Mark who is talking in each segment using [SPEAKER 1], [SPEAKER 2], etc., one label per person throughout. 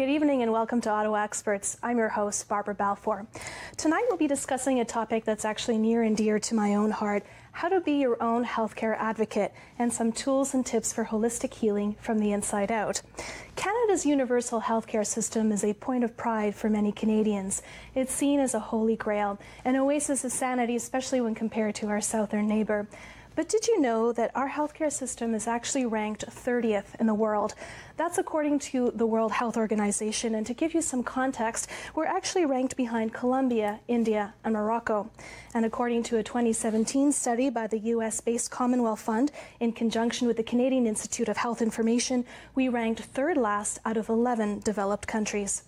[SPEAKER 1] Good evening and welcome to Ottawa Experts. I'm your host, Barbara Balfour. Tonight we'll be discussing a topic that's actually near and dear to my own heart, how to be your own healthcare advocate, and some tools and tips for holistic healing from the inside out. Canada's universal healthcare system is a point of pride for many Canadians. It's seen as a holy grail, an oasis of sanity, especially when compared to our southern neighbour. But did you know that our healthcare system is actually ranked 30th in the world? That's according to the World Health Organization. And to give you some context, we're actually ranked behind Colombia, India, and Morocco. And according to a 2017 study by the US-based Commonwealth Fund, in conjunction with the Canadian Institute of Health Information, we ranked third last out of 11 developed countries.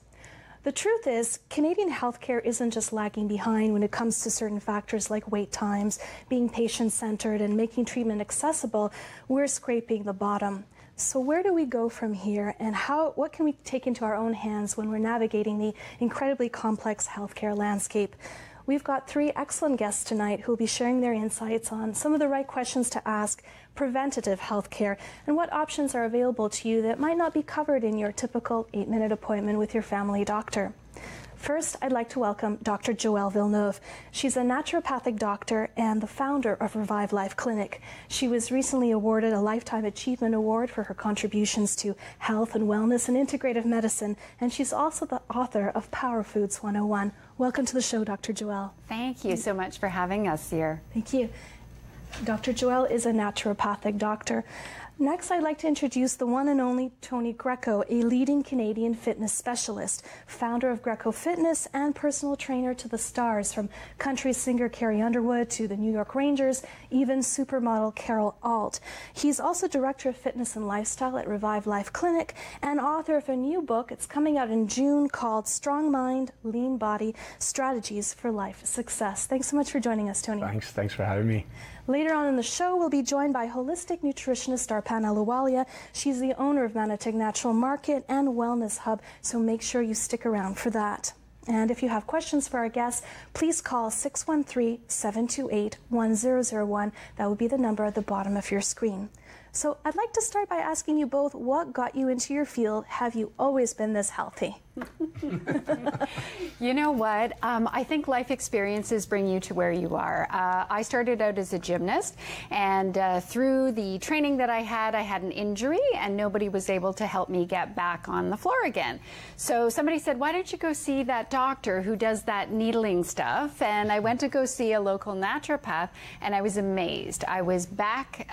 [SPEAKER 1] The truth is, Canadian healthcare isn't just lagging behind when it comes to certain factors like wait times, being patient-centered, and making treatment accessible. We're scraping the bottom. So where do we go from here, and what can we take into our own hands when we're navigating the incredibly complex healthcare landscape? We've got three excellent guests tonight who will be sharing their insights on some of the right questions to ask, preventative healthcare, and what options are available to you that might not be covered in your typical 8-minute appointment with your family doctor. First, I'd like to welcome Dr. Joelle Villeneuve. She's a naturopathic doctor and the founder of Revive Life Clinic. She was recently awarded a Lifetime Achievement Award for her contributions to health and wellness and integrative medicine, and she's also the author of Power Foods 101. Welcome to the show, Dr. Joelle.
[SPEAKER 2] Thank you so much for having us here.
[SPEAKER 1] Thank you. Dr. Joelle is a naturopathic doctor. Next, I'd like to introduce the one and only Toni Greco, a leading Canadian fitness specialist, founder of Greco Fitness and personal trainer to the stars, from country singer Carrie Underwood to the New York Rangers, even supermodel Carol Alt. He's also director of fitness and lifestyle at Revive Life Clinic and author of a new book. It's coming out in June called Strong Mind, Lean Body, Strategies for Life Success. Thanks so much for joining us, Toni.
[SPEAKER 3] Thanks for having me.
[SPEAKER 1] Later on in the show, we'll be joined by holistic nutritionist Arpana Luwalia. She's the owner of Manotick Natural Market and Wellness Hub, so make sure you stick around for that. And if you have questions for our guests, please call 613-728-1001. That would be the number at the bottom of your screen. So I'd like to start by asking you both, what got you into your field? Have you always been this healthy?
[SPEAKER 2] You know what? I think life experiences bring you to where you are. I started out as a gymnast, and through the training that I had an injury, and nobody was able to help me get back on the floor again. So somebody said, why don't you go see that doctor who does that needling stuff? And I went to go see a local naturopath, and I was amazed. I was back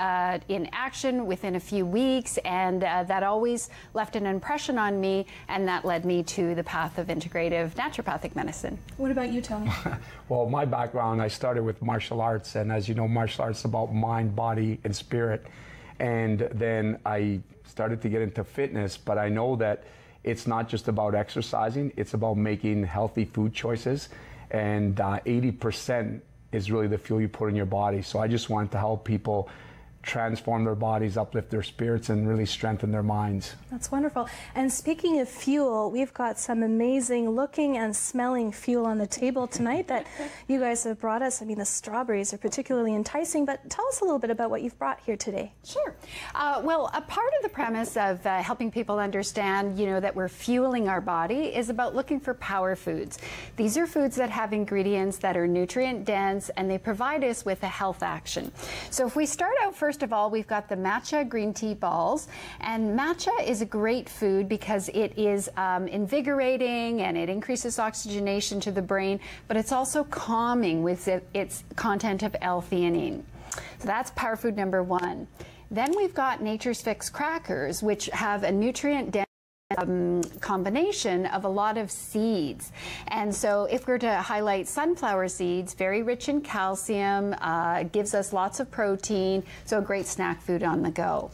[SPEAKER 2] in action within a few weeks, and that always left an impression on me, and that led me to the path of integrative naturopathic medicine.
[SPEAKER 1] What about you, Toni?
[SPEAKER 3] Well, my background, I started with martial arts, and as you know, martial arts is about mind, body, and spirit. And then I started to get into fitness, but I know that it's not just about exercising, it's about making healthy food choices, and 80% is really the fuel you put in your body. So I just wanted to help people transform their bodies, uplift their spirits, and really strengthen their minds.
[SPEAKER 1] That's wonderful. And speaking of fuel, we've got some amazing looking and smelling fuel on the table tonight that you guys have brought us. I mean, the strawberries are particularly enticing, but tell us a little bit about what you've brought here today.
[SPEAKER 2] Sure. Well, a part of the premise of helping people understand, that we're fueling our body is about looking for power foods. These are foods that have ingredients that are nutrient dense, and they provide us with a health action. So if we start out first of all, we've got the Matcha green tea balls, and Matcha is a great food because it is invigorating and it increases oxygenation to the brain, but it's also calming with its content of L-theanine. So that's power food number one. Then we've got Nature's Fix crackers, which have a nutrient-dense combination of a lot of seeds. And so if we're to highlight sunflower seeds, very rich in calcium, gives us lots of protein, so a great snack food on the go.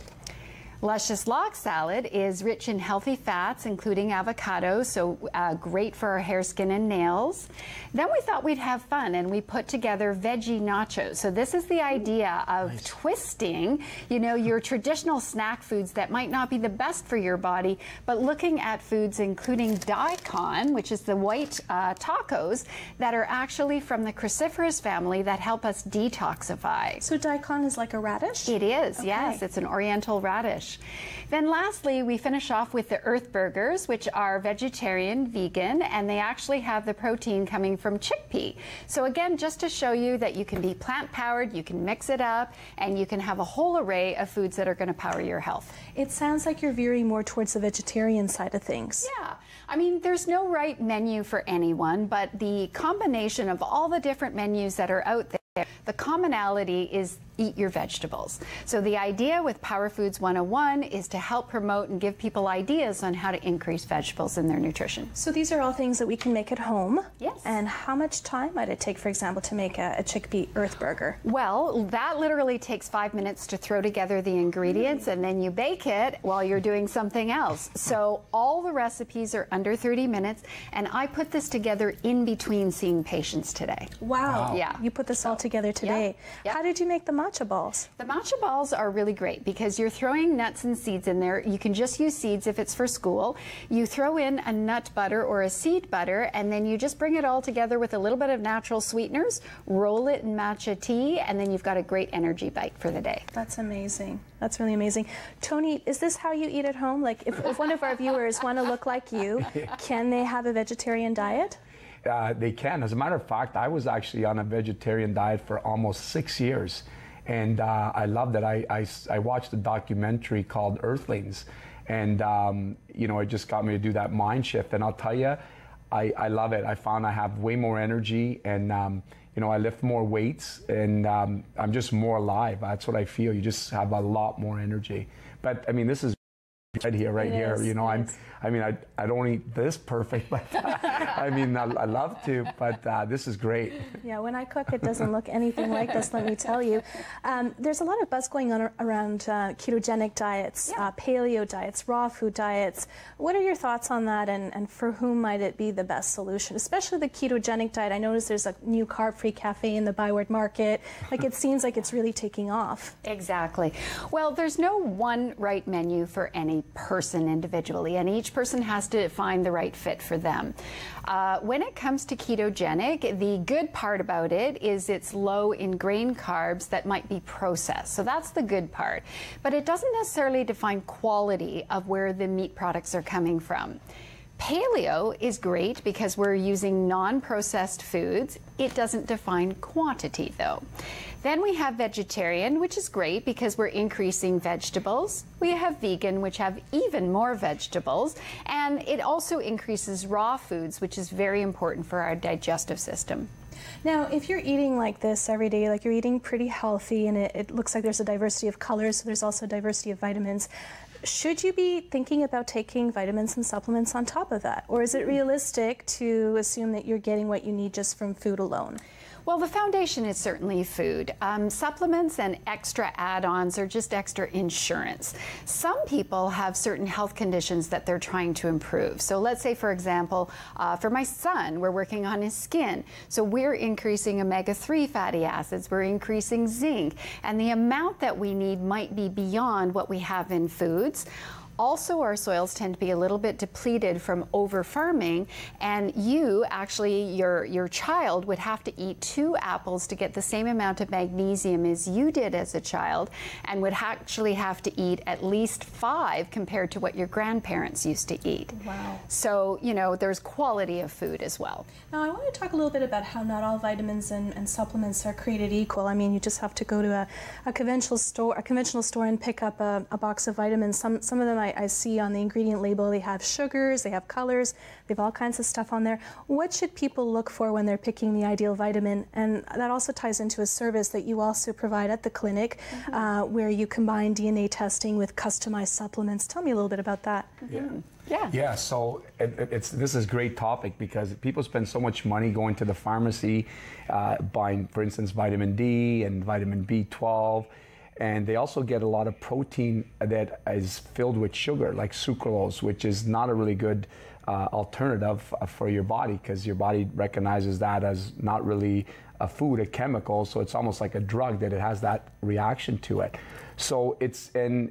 [SPEAKER 2] Luscious Log salad is rich in healthy fats, including avocado, so great for our hair, skin, and nails. Then we thought we'd have fun, and we put together veggie nachos. So this is the idea of twisting, your traditional snack foods that might not be the best for your body, but looking at foods including daikon, which is the white tacos that are actually from the cruciferous family that help us detoxify.
[SPEAKER 1] So daikon is like a radish?
[SPEAKER 2] It is,
[SPEAKER 1] okay.
[SPEAKER 2] Yes. It's an oriental radish. dish. Then lastly, we finish off with the Earth Burgers, which are vegetarian, vegan, and they actually have the protein coming from chickpea. So again, just to show you that you can be plant-powered, you can mix it up, and you can have a whole array of foods that are going to power your health.
[SPEAKER 1] It sounds like you're veering more towards the vegetarian side of things.
[SPEAKER 2] Yeah. I mean, there's no right menu for anyone, but the combination of all the different menus that are out there, the commonality is eat your vegetables. So the idea with Power Foods 101 is to help promote and give people ideas on how to increase vegetables in their nutrition.
[SPEAKER 1] So these are all things that we can make at home.
[SPEAKER 2] Yes.
[SPEAKER 1] And how much time might it take, for example, to make a chickpea Earth Burger?
[SPEAKER 2] Well, that literally takes 5 minutes to throw together the ingredients, and then you bake it while you're doing something else. So all the recipes are under 30 minutes, and I put this together in between seeing patients today.
[SPEAKER 1] Wow.
[SPEAKER 2] Yeah.
[SPEAKER 1] You put this all together today.
[SPEAKER 2] Yep.
[SPEAKER 1] How did you make the matcha balls?
[SPEAKER 2] The matcha balls are really great because you're throwing nuts and seeds in there. You can just use seeds if it's for school. You throw in a nut butter or a seed butter, and then you just bring it all together with a little bit of natural sweeteners, roll it in matcha tea, and then you've got a great energy bite for the day.
[SPEAKER 1] That's amazing. That's really amazing. Toni, is this how you eat at home? Like if one of our viewers want to look like you, can they have a vegetarian diet?
[SPEAKER 3] They can. As a matter of fact, I was actually on a vegetarian diet for almost 6 years. And I loved it. I watched a documentary called Earthlings. And, you know, it just got me to do that mind shift. And I'll tell you, I love it. I found I have way more energy and, you know, I lift more weights and I'm just more alive. That's what I feel. You just have a lot more energy. But, I mean, this is right here, you know, I mean, I don't eat this perfect, but I mean, I love to, but this is great.
[SPEAKER 1] Yeah, when I cook, it doesn't look anything like this, let me tell you. There's a lot of buzz going on around ketogenic diets, paleo diets, raw food diets. What are your thoughts on that, and for whom might it be the best solution, especially the ketogenic diet? I noticed there's a new carb-free cafe in the Byward Market. Like, it seems like it's really taking off.
[SPEAKER 2] Exactly. Well, there's no one right menu for any person individually, and each person has to find the right fit for them. When it comes to ketogenic, the good part about it is it's low in grain carbs that might be processed. So that's the good part. But it doesn't necessarily define quality of where the meat products are coming from. Paleo is great because we're using non-processed foods. It doesn't define quantity, though. Then we have vegetarian, which is great because we're increasing vegetables. We have vegan, which have even more vegetables. And it also increases raw foods, which is very important for our digestive system.
[SPEAKER 1] Now, if you're eating like this every day, like you're eating pretty healthy, and it looks like there's a diversity of colors, so there's also a diversity of vitamins, should you be thinking about taking vitamins and supplements on top of that? Or is it realistic to assume that you're getting what you need just from food alone?
[SPEAKER 2] Well, the foundation is certainly food. Supplements and extra add-ons are just extra insurance. Some people have certain health conditions that they're trying to improve. So let's say, for example, for my son, we're working on his skin. So we're increasing omega-3 fatty acids, we're increasing zinc, and the amount that we need might be beyond what we have in foods. Also, our soils tend to be a little bit depleted from over-farming, and you, actually, your child would have to eat 2 apples to get the same amount of magnesium as you did as a child, and would actually have to eat at least 5 compared to what your grandparents used to eat.
[SPEAKER 1] Wow.
[SPEAKER 2] So, you know, there's quality of food as well.
[SPEAKER 1] Now, I want to talk a little bit about how not all vitamins and supplements are created equal. I mean, you just have to go to a conventional store and pick up a box of vitamins. Some of them I see on the ingredient label, they have sugars, they have colors, they have all kinds of stuff on there. What should people look for when they're picking the ideal vitamin? And that also ties into a service that you also provide at the clinic, where you combine DNA testing with customized supplements. Tell me a little bit about that.
[SPEAKER 3] Yeah, so this is a great topic because people spend so much money going to the pharmacy, buying, for instance, vitamin D and vitamin B12, and they also get a lot of protein that is filled with sugar, like sucralose, which is not a really good alternative for your body because your body recognizes that as not really a food, a chemical, so it's almost like a drug that it has that reaction to it. So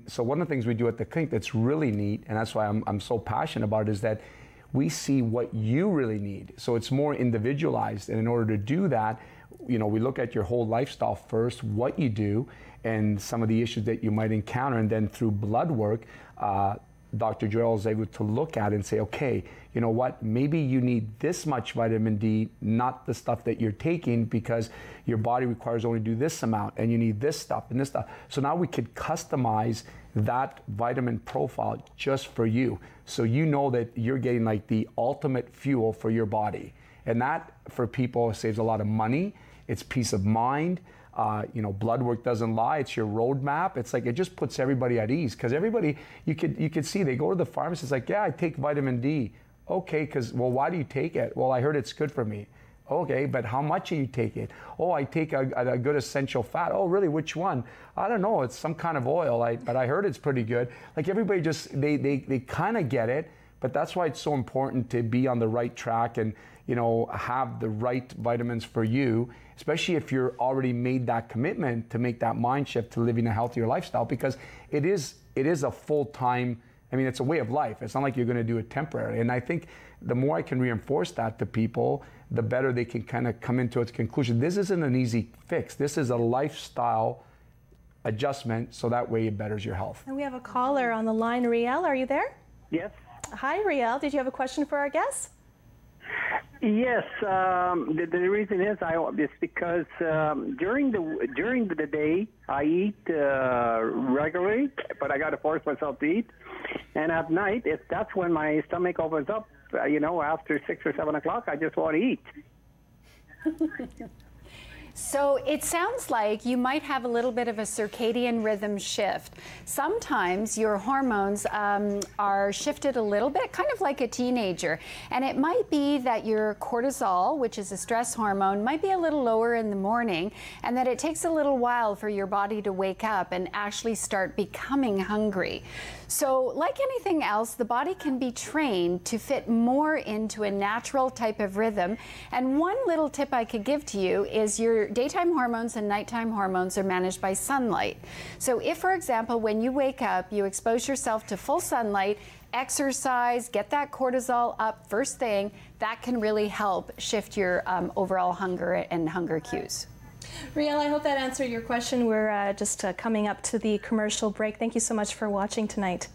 [SPEAKER 3] so one of the things we do at the clinic that's really neat, and that's why I'm so passionate about it, is that we see what you really need. So it's more individualized, and in order to do that, you know, we look at your whole lifestyle first, what you do, and some of the issues that you might encounter, and then through blood work, Dr. Joel is able to look at it and say, okay, you know what, maybe you need this much vitamin D, not the stuff that you're taking, because your body requires only do this amount, and you need this stuff and this stuff. So now we could customize that vitamin profile just for you. So you know that you're getting like the ultimate fuel for your body. And that, for people, saves a lot of money. It's peace of mind. You know, blood work doesn't lie. It's your roadmap. It's like, it just puts everybody at ease, because everybody, you could see, they go to the pharmacist, it's like, yeah, I take vitamin D. Okay, because, well, why do you take it? Well, I heard it's good for me. Okay, but how much do you take it? Oh, I take a good essential fat. Oh, really? Which one? I don't know. It's some kind of oil, but I heard it's pretty good. Like, everybody just, they kind of get it, but that's why it's so important to be on the right track and, you know, have the right vitamins for you, especially if you're already made that commitment to make that mind shift to living a healthier lifestyle, because it is a full-time, I mean, it's a way of life. It's not like you're going to do it temporarily. And I think the more I can reinforce that to people, the better they can kind of come into its conclusion. This isn't an easy fix. This is a lifestyle adjustment, so that way it betters your health.
[SPEAKER 1] And we have a caller on the line. Riel, are you there?
[SPEAKER 4] Yes.
[SPEAKER 1] Hi, Riel. Did you have a question for our guest?
[SPEAKER 4] Yes. The reason is it's because during the day I eat regularly, but I got to force myself to eat. And at night, that's when my stomach opens up. You know, after 6 or 7 o'clock, I just want to eat.
[SPEAKER 2] So it sounds like you might have a little bit of a circadian rhythm shift. Sometimes your hormones are shifted a little bit, kind of like a teenager. And it might be that your cortisol, which is a stress hormone, might be a little lower in the morning, and that it takes a little while for your body to wake up and actually start becoming hungry. So like anything else, the body can be trained to fit more into a natural type of rhythm. And one little tip I could give to you is your daytime hormones and nighttime hormones are managed by sunlight. So if, for example, when you wake up, you expose yourself to full sunlight, exercise, get that cortisol up first thing, that can really help shift your overall hunger and hunger cues.
[SPEAKER 1] Riel, I hope that answered your question. We're just coming up to the commercial break. Thank you so much for watching tonight.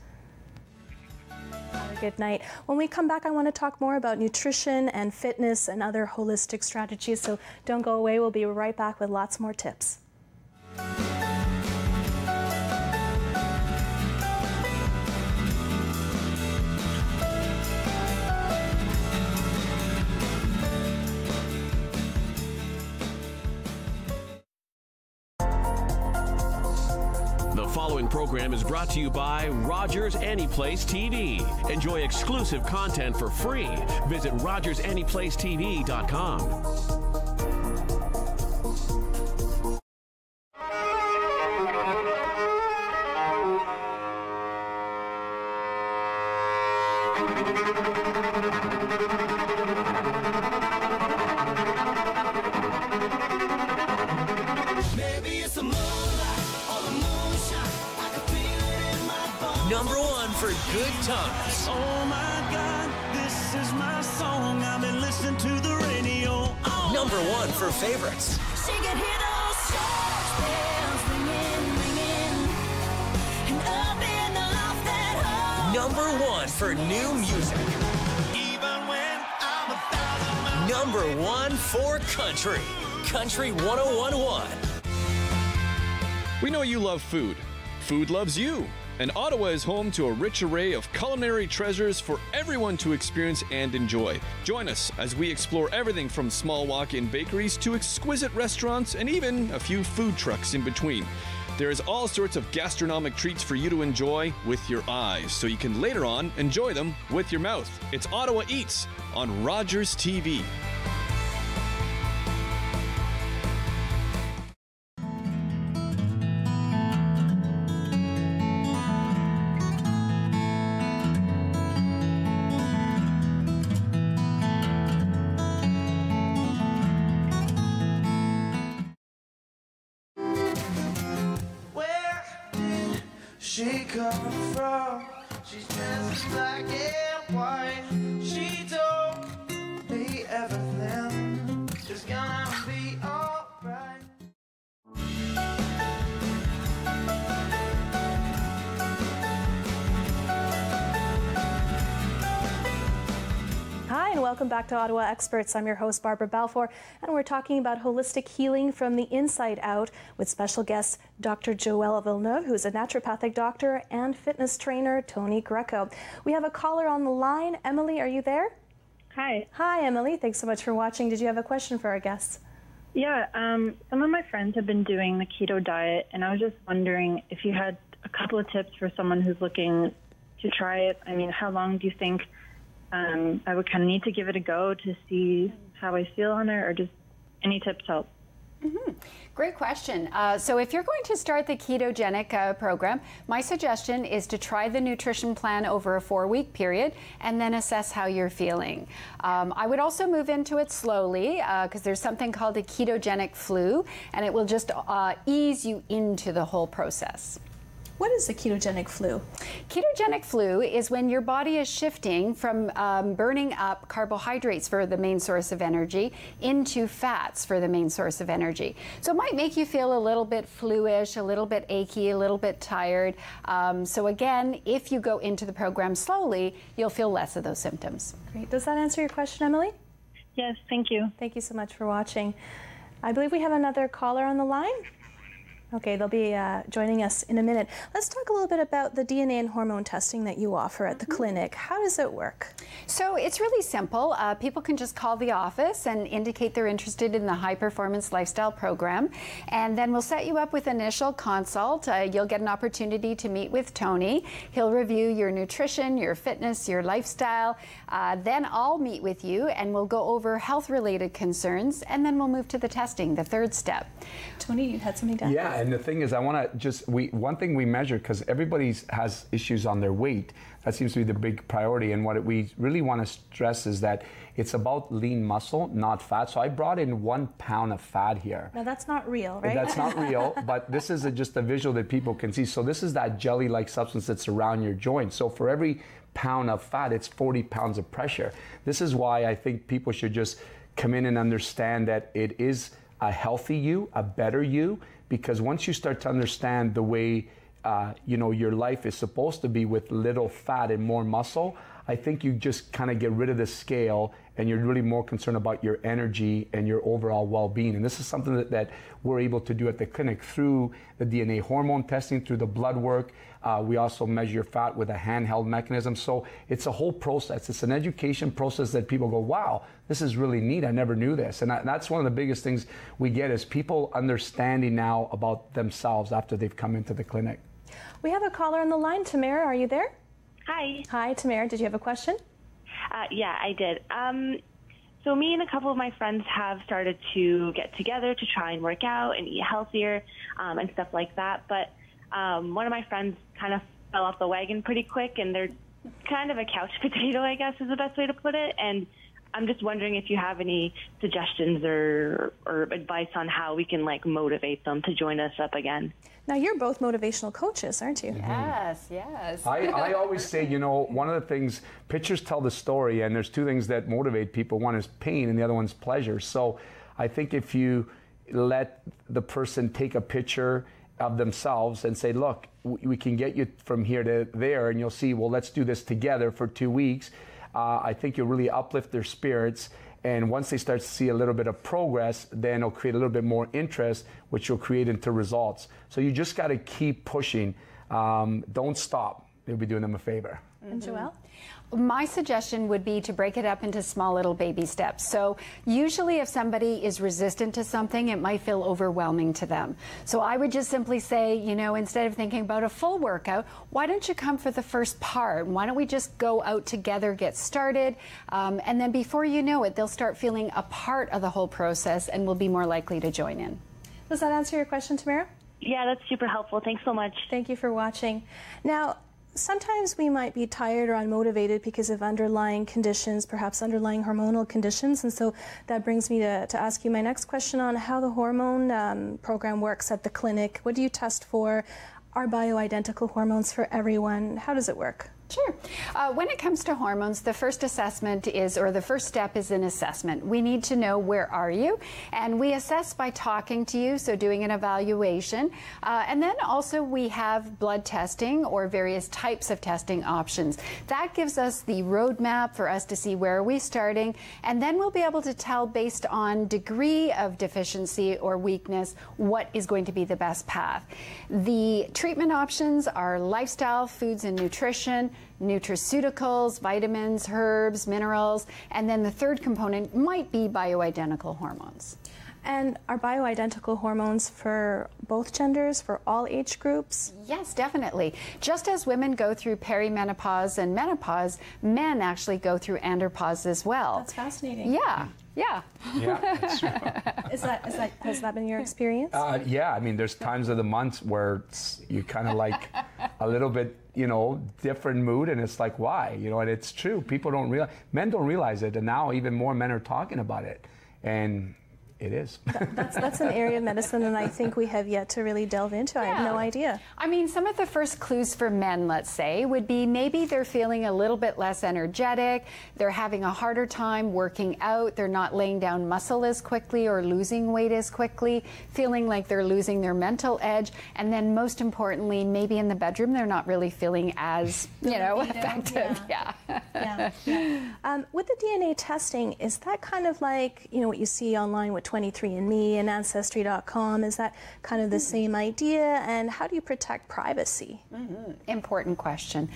[SPEAKER 1] Have a good night. When we come back, I want to talk more about nutrition and fitness and other holistic strategies, so don't go away. We'll be right back with lots more tips.
[SPEAKER 5] The following program is brought to you by Rogers Anyplace TV. Enjoy exclusive content for free. Visit RogersAnyplaceTV.com.
[SPEAKER 6] Number one for good times.
[SPEAKER 7] Oh my God, this is my song. I've been listening to the radio. Oh.
[SPEAKER 6] Number one for favorites.
[SPEAKER 8] She could hear those church bells ringing, ringing, and up in the loft at home.
[SPEAKER 6] Number one for new music.
[SPEAKER 7] Even when I'm 1,000 miles.
[SPEAKER 6] Number one for country. Country 101.1.
[SPEAKER 9] We know you love food. Food loves you. And Ottawa is home to a rich array of culinary treasures for everyone to experience and enjoy. Join us as we explore everything from small walk-in bakeries to exquisite restaurants and even a few food trucks in between. There is all sorts of gastronomic treats for you to enjoy with your eyes, so you can later on enjoy them with your mouth. It's Ottawa Eats on Rogers TV.
[SPEAKER 7] She come from, she's dressed in black and white. She told me everything is gonna be alright.
[SPEAKER 1] welcome back to Ottawa Experts. I'm your host, Barbara Balfour, and we're talking about holistic healing from the inside out with special guest Dr. Joelle Villeneuve, who's a naturopathic doctor, and fitness trainer Toni Greco. We have a caller on the line. Emily, are you there?
[SPEAKER 10] Hi.
[SPEAKER 1] Hi, Emily. Thanks so much for watching. Did you have a question for our guests?
[SPEAKER 10] Yeah, some of my friends have been doing the keto diet, and I was just wondering if you had a couple of tips for someone who's looking to try it. I mean, how long do you think I would kind of need to give it a go to see how I feel on it, or just any tips help?
[SPEAKER 2] Great question. So if you're going to start the ketogenic program, my suggestion is to try the nutrition plan over a 4-week period and then assess how you're feeling. I would also move into it slowly because there's something called a ketogenic flu, and it will just ease you into the whole process.
[SPEAKER 1] What is the ketogenic flu?
[SPEAKER 2] Ketogenic flu is when your body is shifting from burning up carbohydrates for the main source of energy into fats for the main source of energy. So it might make you feel a little bit flu-ish, a little bit achy, a little bit tired. So again, if you go into the program slowly, you'll feel less of those symptoms.
[SPEAKER 1] Great. Does that answer your question, Emily?
[SPEAKER 10] Yes, thank you.
[SPEAKER 1] Thank you so much for watching. I believe we have another caller on the line. Okay, they'll be joining us in a minute. Let's talk a little bit about the DNA and hormone testing that you offer at the clinic. How does it work?
[SPEAKER 2] So it's really simple. People can just call the office and indicate they're interested in the high performance lifestyle program, and then we'll set you up with initial consult. You'll get an opportunity to meet with Tony. He'll review your nutrition, your fitness, your lifestyle. Then I'll meet with you and we'll go over health related concerns, and then we'll move to the testing, the third step.
[SPEAKER 1] Tony, you had something to add?
[SPEAKER 3] Yeah, and the thing is, I want to just, one thing we measure, because everybody has issues on their weight, that seems to be the big priority, and what we really want to stress is that it's about lean muscle, not fat. So I brought in 1 pound of fat here.
[SPEAKER 1] Now that's not real, right?
[SPEAKER 3] That's not real, but this is just a visual that people can see. So this is that jelly-like substance that's around your joint. So for every pound of fat, it's 40 pounds of pressure. This is why I think people should just come in and understand that it is a healthy you, a better you, because once you start to understand the way you know, your life is supposed to be with little fat and more muscle, I think you just kind of get rid of the scale and you're really more concerned about your energy and your overall well-being. And this is something that we're able to do at the clinic through the DNA hormone testing, through the blood work. We also measure fat with a handheld mechanism. So it's a whole process. It's an education process that people go, wow, this is really neat. I never knew this. And that's one of the biggest things we get is people understanding now about themselves after they've come into the clinic.
[SPEAKER 1] We have a caller on the line. Tamara, are you there?
[SPEAKER 11] Hi.
[SPEAKER 1] Hi, Tamara. Did you have a question?
[SPEAKER 11] Yeah, I did. So me and a couple of my friends have started to get together to try and work out and eat healthier and stuff like that. But one of my friends kind of fell off the wagon pretty quick, and they're kind of a couch potato, I guess is the best way to put it. And I'm just wondering if you have any suggestions or advice on how we can like motivate them to join us up again.
[SPEAKER 1] Now, you're both motivational coaches, aren't you?
[SPEAKER 2] Yes, yes.
[SPEAKER 3] I always say, you know, one of the things, pictures tell the story, and there's two things that motivate people. One is pain, and the other one's pleasure. So I think if you let the person take a picture of themselves and say, look, we can get you from here to there, and you'll see, well, let's do this together for 2 weeks. I think you'll really uplift their spirits. And once they start to see a little bit of progress, then it'll create a little bit more interest, which will create into results. So you just got to keep pushing. Don't stop. You'll be doing them a favor.
[SPEAKER 1] And Joelle?
[SPEAKER 2] My suggestion would be to break it up into small little baby steps. So usually if somebody is resistant to something, it might feel overwhelming to them. So I would just simply say, you know, instead of thinking about a full workout, why don't you come for the first part? Why don't we just go out together, get started, and then before you know it, they'll start feeling a part of the whole process and will be more likely to join in.
[SPEAKER 1] Does that answer your question, Tamara?
[SPEAKER 11] Yeah, that's super helpful. Thanks so much.
[SPEAKER 1] Thank you for watching. Now, sometimes we might be tired or unmotivated because of underlying conditions, perhaps underlying hormonal conditions. And so that brings me to ask you my next question on how the hormone program works at the clinic. What do you test for? Are bioidentical hormones for everyone? How does it work?
[SPEAKER 2] Sure. When it comes to hormones, the first assessment is, or the first step is an assessment. We need to know where are you, and we assess by talking to you, so doing an evaluation. And then also we have blood testing or various types of testing options. That gives us the roadmap for us to see where are we starting, and then we'll be able to tell based on degree of deficiency or weakness what is going to be the best path. The treatment options are lifestyle, foods and nutrition, nutraceuticals, vitamins, herbs, minerals, and then the third component might be bioidentical hormones.
[SPEAKER 1] And are bioidentical hormones for both genders, for all age groups?
[SPEAKER 2] Yes, definitely. Just as women go through perimenopause and menopause, men actually go through andropause as well.
[SPEAKER 1] That's fascinating.
[SPEAKER 2] Yeah. Yeah.
[SPEAKER 3] Yeah, that's true.
[SPEAKER 1] Has that been your experience?
[SPEAKER 3] Yeah, I mean, there's times of the months where you kind of like a little bit, you know, different mood, and it's like, why? You know, and it's true. People don't realize, men don't realize it, and now even more men are talking about it, and it is.
[SPEAKER 1] That's an area of medicine that I think we have yet to really delve into. Yeah. I have no idea.
[SPEAKER 2] I mean, some of the first clues for men, let's say, would be maybe they're feeling a little bit less energetic, they're having a harder time working out, they're not laying down muscle as quickly or losing weight as quickly, feeling like they're losing their mental edge, and then most importantly, maybe in the bedroom they're not really feeling as, you know, effective. Yeah.
[SPEAKER 1] With the DNA testing, is that kind of like, you know, what you see online with 23andMe and Ancestry.com? Is that kind of the same idea? And how do you protect privacy?
[SPEAKER 2] Important question.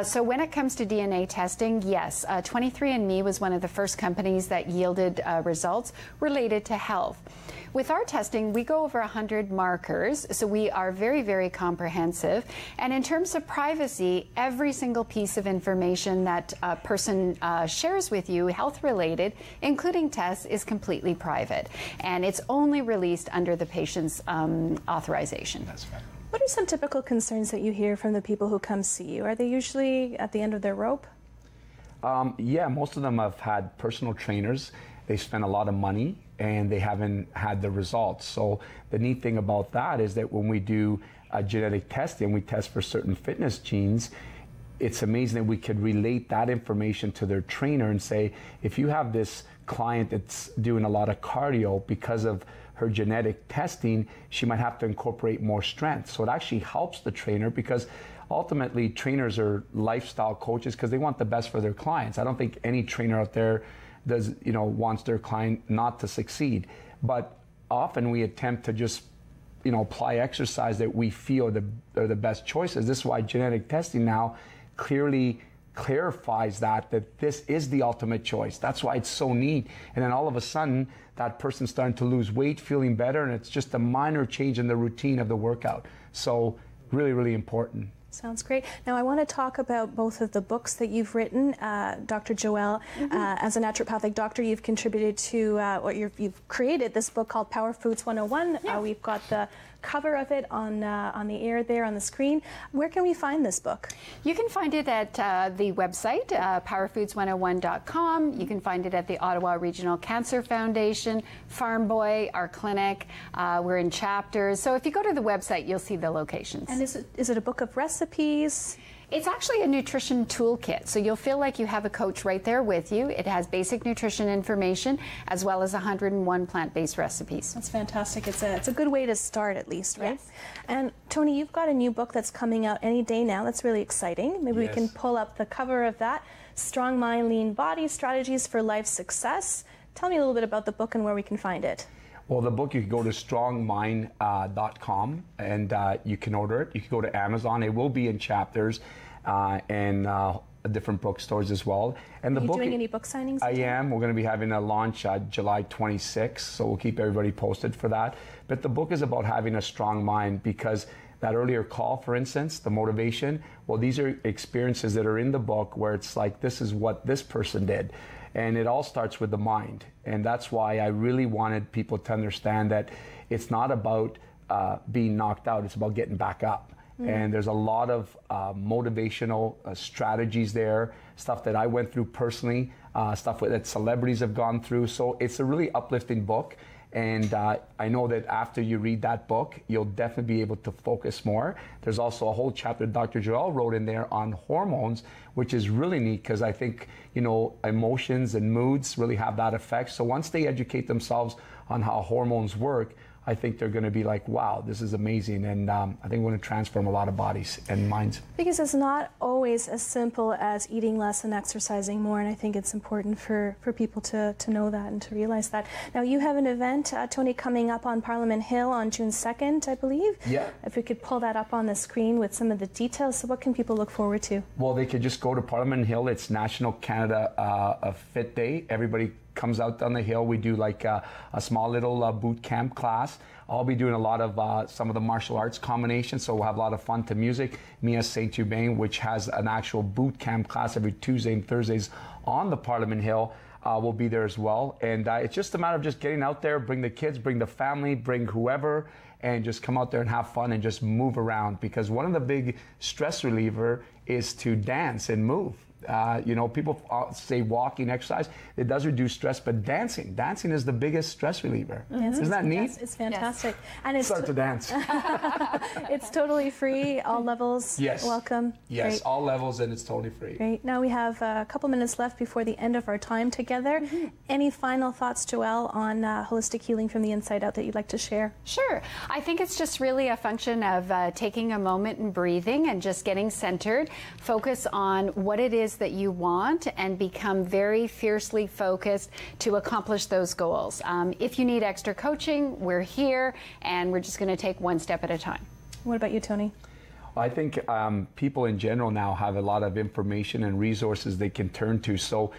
[SPEAKER 2] So when it comes to DNA testing, yes, 23andMe was one of the first companies that yielded results related to health. With our testing, we go over 100 markers, so we are very, very comprehensive. And in terms of privacy, every single piece of information that a person shares with you, health-related, including tests, is completely private. And it's only released under the patient's authorization.
[SPEAKER 3] That's right.
[SPEAKER 1] What are some typical concerns that you hear from the people who come see you? Are they usually at the end of their rope?
[SPEAKER 3] Yeah, most of them have had personal trainers. They spend a lot of money and they haven't had the results. So the neat thing about that is that when we do genetic testing, we test for certain fitness genes, it's amazing that we could relate that information to their trainer and say, if you have this client that's doing a lot of cardio, because of her genetic testing, she might have to incorporate more strength. So it actually helps the trainer, because ultimately trainers are lifestyle coaches because they want the best for their clients. I don't think any trainer out there does, you know, wants their client not to succeed. But often we attempt to just, you know, apply exercise that we feel are the best choices. This is why genetic testing now clearly clarifies that this is the ultimate choice. That's why it's so neat. And then all of a sudden, that person's starting to lose weight, feeling better, and it's just a minor change in the routine of the workout. So really, really important.
[SPEAKER 1] Sounds great. Now, I want to talk about both of the books that you've written. Dr. Joelle, as a naturopathic doctor, you've contributed to, or you've created this book called Power Foods 101.
[SPEAKER 2] Yeah.
[SPEAKER 1] We've got the cover of it on the air there on the screen. Where can we find this book?
[SPEAKER 2] You can find it at the website, powerfoods101.com. You can find it at the Ottawa Regional Cancer Foundation, Farm Boy, our clinic. We're in chapters. So if you go to the website, you'll see the locations.
[SPEAKER 1] And is it a book of recipes?
[SPEAKER 2] It's actually a nutrition toolkit, so you'll feel like you have a coach right there with you. It has basic nutrition information as well as 101 plant-based recipes.
[SPEAKER 1] That's fantastic. It's a good way to start, at least, right?
[SPEAKER 2] Yes.
[SPEAKER 1] And Toni, you've got a new book that's coming out any day now. That's really exciting. Maybe we can pull up the cover of that. Strong Mind, Lean Body, Strategies for Life Success. Tell me a little bit about the book and where we can find it.
[SPEAKER 3] Well, the book, you can go to strongmind.com and you can order it. You can go to Amazon. It will be in chapters and different bookstores as well. And
[SPEAKER 1] Are you doing any book signings?
[SPEAKER 3] I am. We're going to be having a launch July 26th, so we'll keep everybody posted for that. But the book is about having a strong mind, because that earlier call, for instance, the motivation, well, these are experiences that are in the book where it's like, this is what this person did. And it all starts with the mind. And that's why I really wanted people to understand that it's not about being knocked out, it's about getting back up. And there's a lot of motivational strategies there, stuff that I went through personally, stuff that celebrities have gone through. So it's a really uplifting book. And I know that after you read that book, you'll definitely be able to focus more. There's also a whole chapter Dr. Joel wrote in there on hormones, which is really neat because I think, you know, emotions and moods really have that effect. So once they educate themselves on how hormones work, I think they're going to be like, wow, this is amazing. And I think we're going to transform a lot of bodies and minds.
[SPEAKER 1] Because it's not always as simple as eating less and exercising more. And I think it's important for people to know that and to realize that. Now, you have an event, Toni, coming up on Parliament Hill on June 2nd, I believe.
[SPEAKER 3] Yeah.
[SPEAKER 1] If we could pull that up on the screen with some of the details. So what can people look forward to?
[SPEAKER 3] Well, they could just go to Parliament Hill. It's National Canada a Fit Day. Everybody comes out on the hill. We do like a small little boot camp class. I'll be doing a lot of some of the martial arts combinations, so we'll have a lot of fun to music. Mia St. Hubert, which has an actual boot camp class every Tuesday and Thursdays on the Parliament Hill, will be there as well. And it's just a matter of just getting out there, bring the kids, bring the family, bring whoever, and just come out there and have fun and just move around. Because one of the big stress reliever is to dance and move. You know, people say walking, exercise, it does reduce stress, but dancing is the biggest stress reliever. Isn't that neat?
[SPEAKER 1] Yes, it's fantastic. Yes. And it's
[SPEAKER 3] start to dance.
[SPEAKER 1] It's totally free, all levels.
[SPEAKER 3] Yes.
[SPEAKER 1] Welcome.
[SPEAKER 3] Yes,
[SPEAKER 1] Great.
[SPEAKER 3] all levels, and it's totally free.
[SPEAKER 1] Great. Now we have a couple minutes left before the end of our time together. Any final thoughts, Joelle, on holistic healing from the inside out that you'd like to share?
[SPEAKER 2] Sure. I think it's just really a function of taking a moment and breathing and just getting centered. Focus on what it is that you want and become very fiercely focused to accomplish those goals. If you need extra coaching, we're here, and we're just going to take one step at a time.
[SPEAKER 1] What about you, Toni?
[SPEAKER 3] I think people in general now have a lot of information and resources they can turn to, so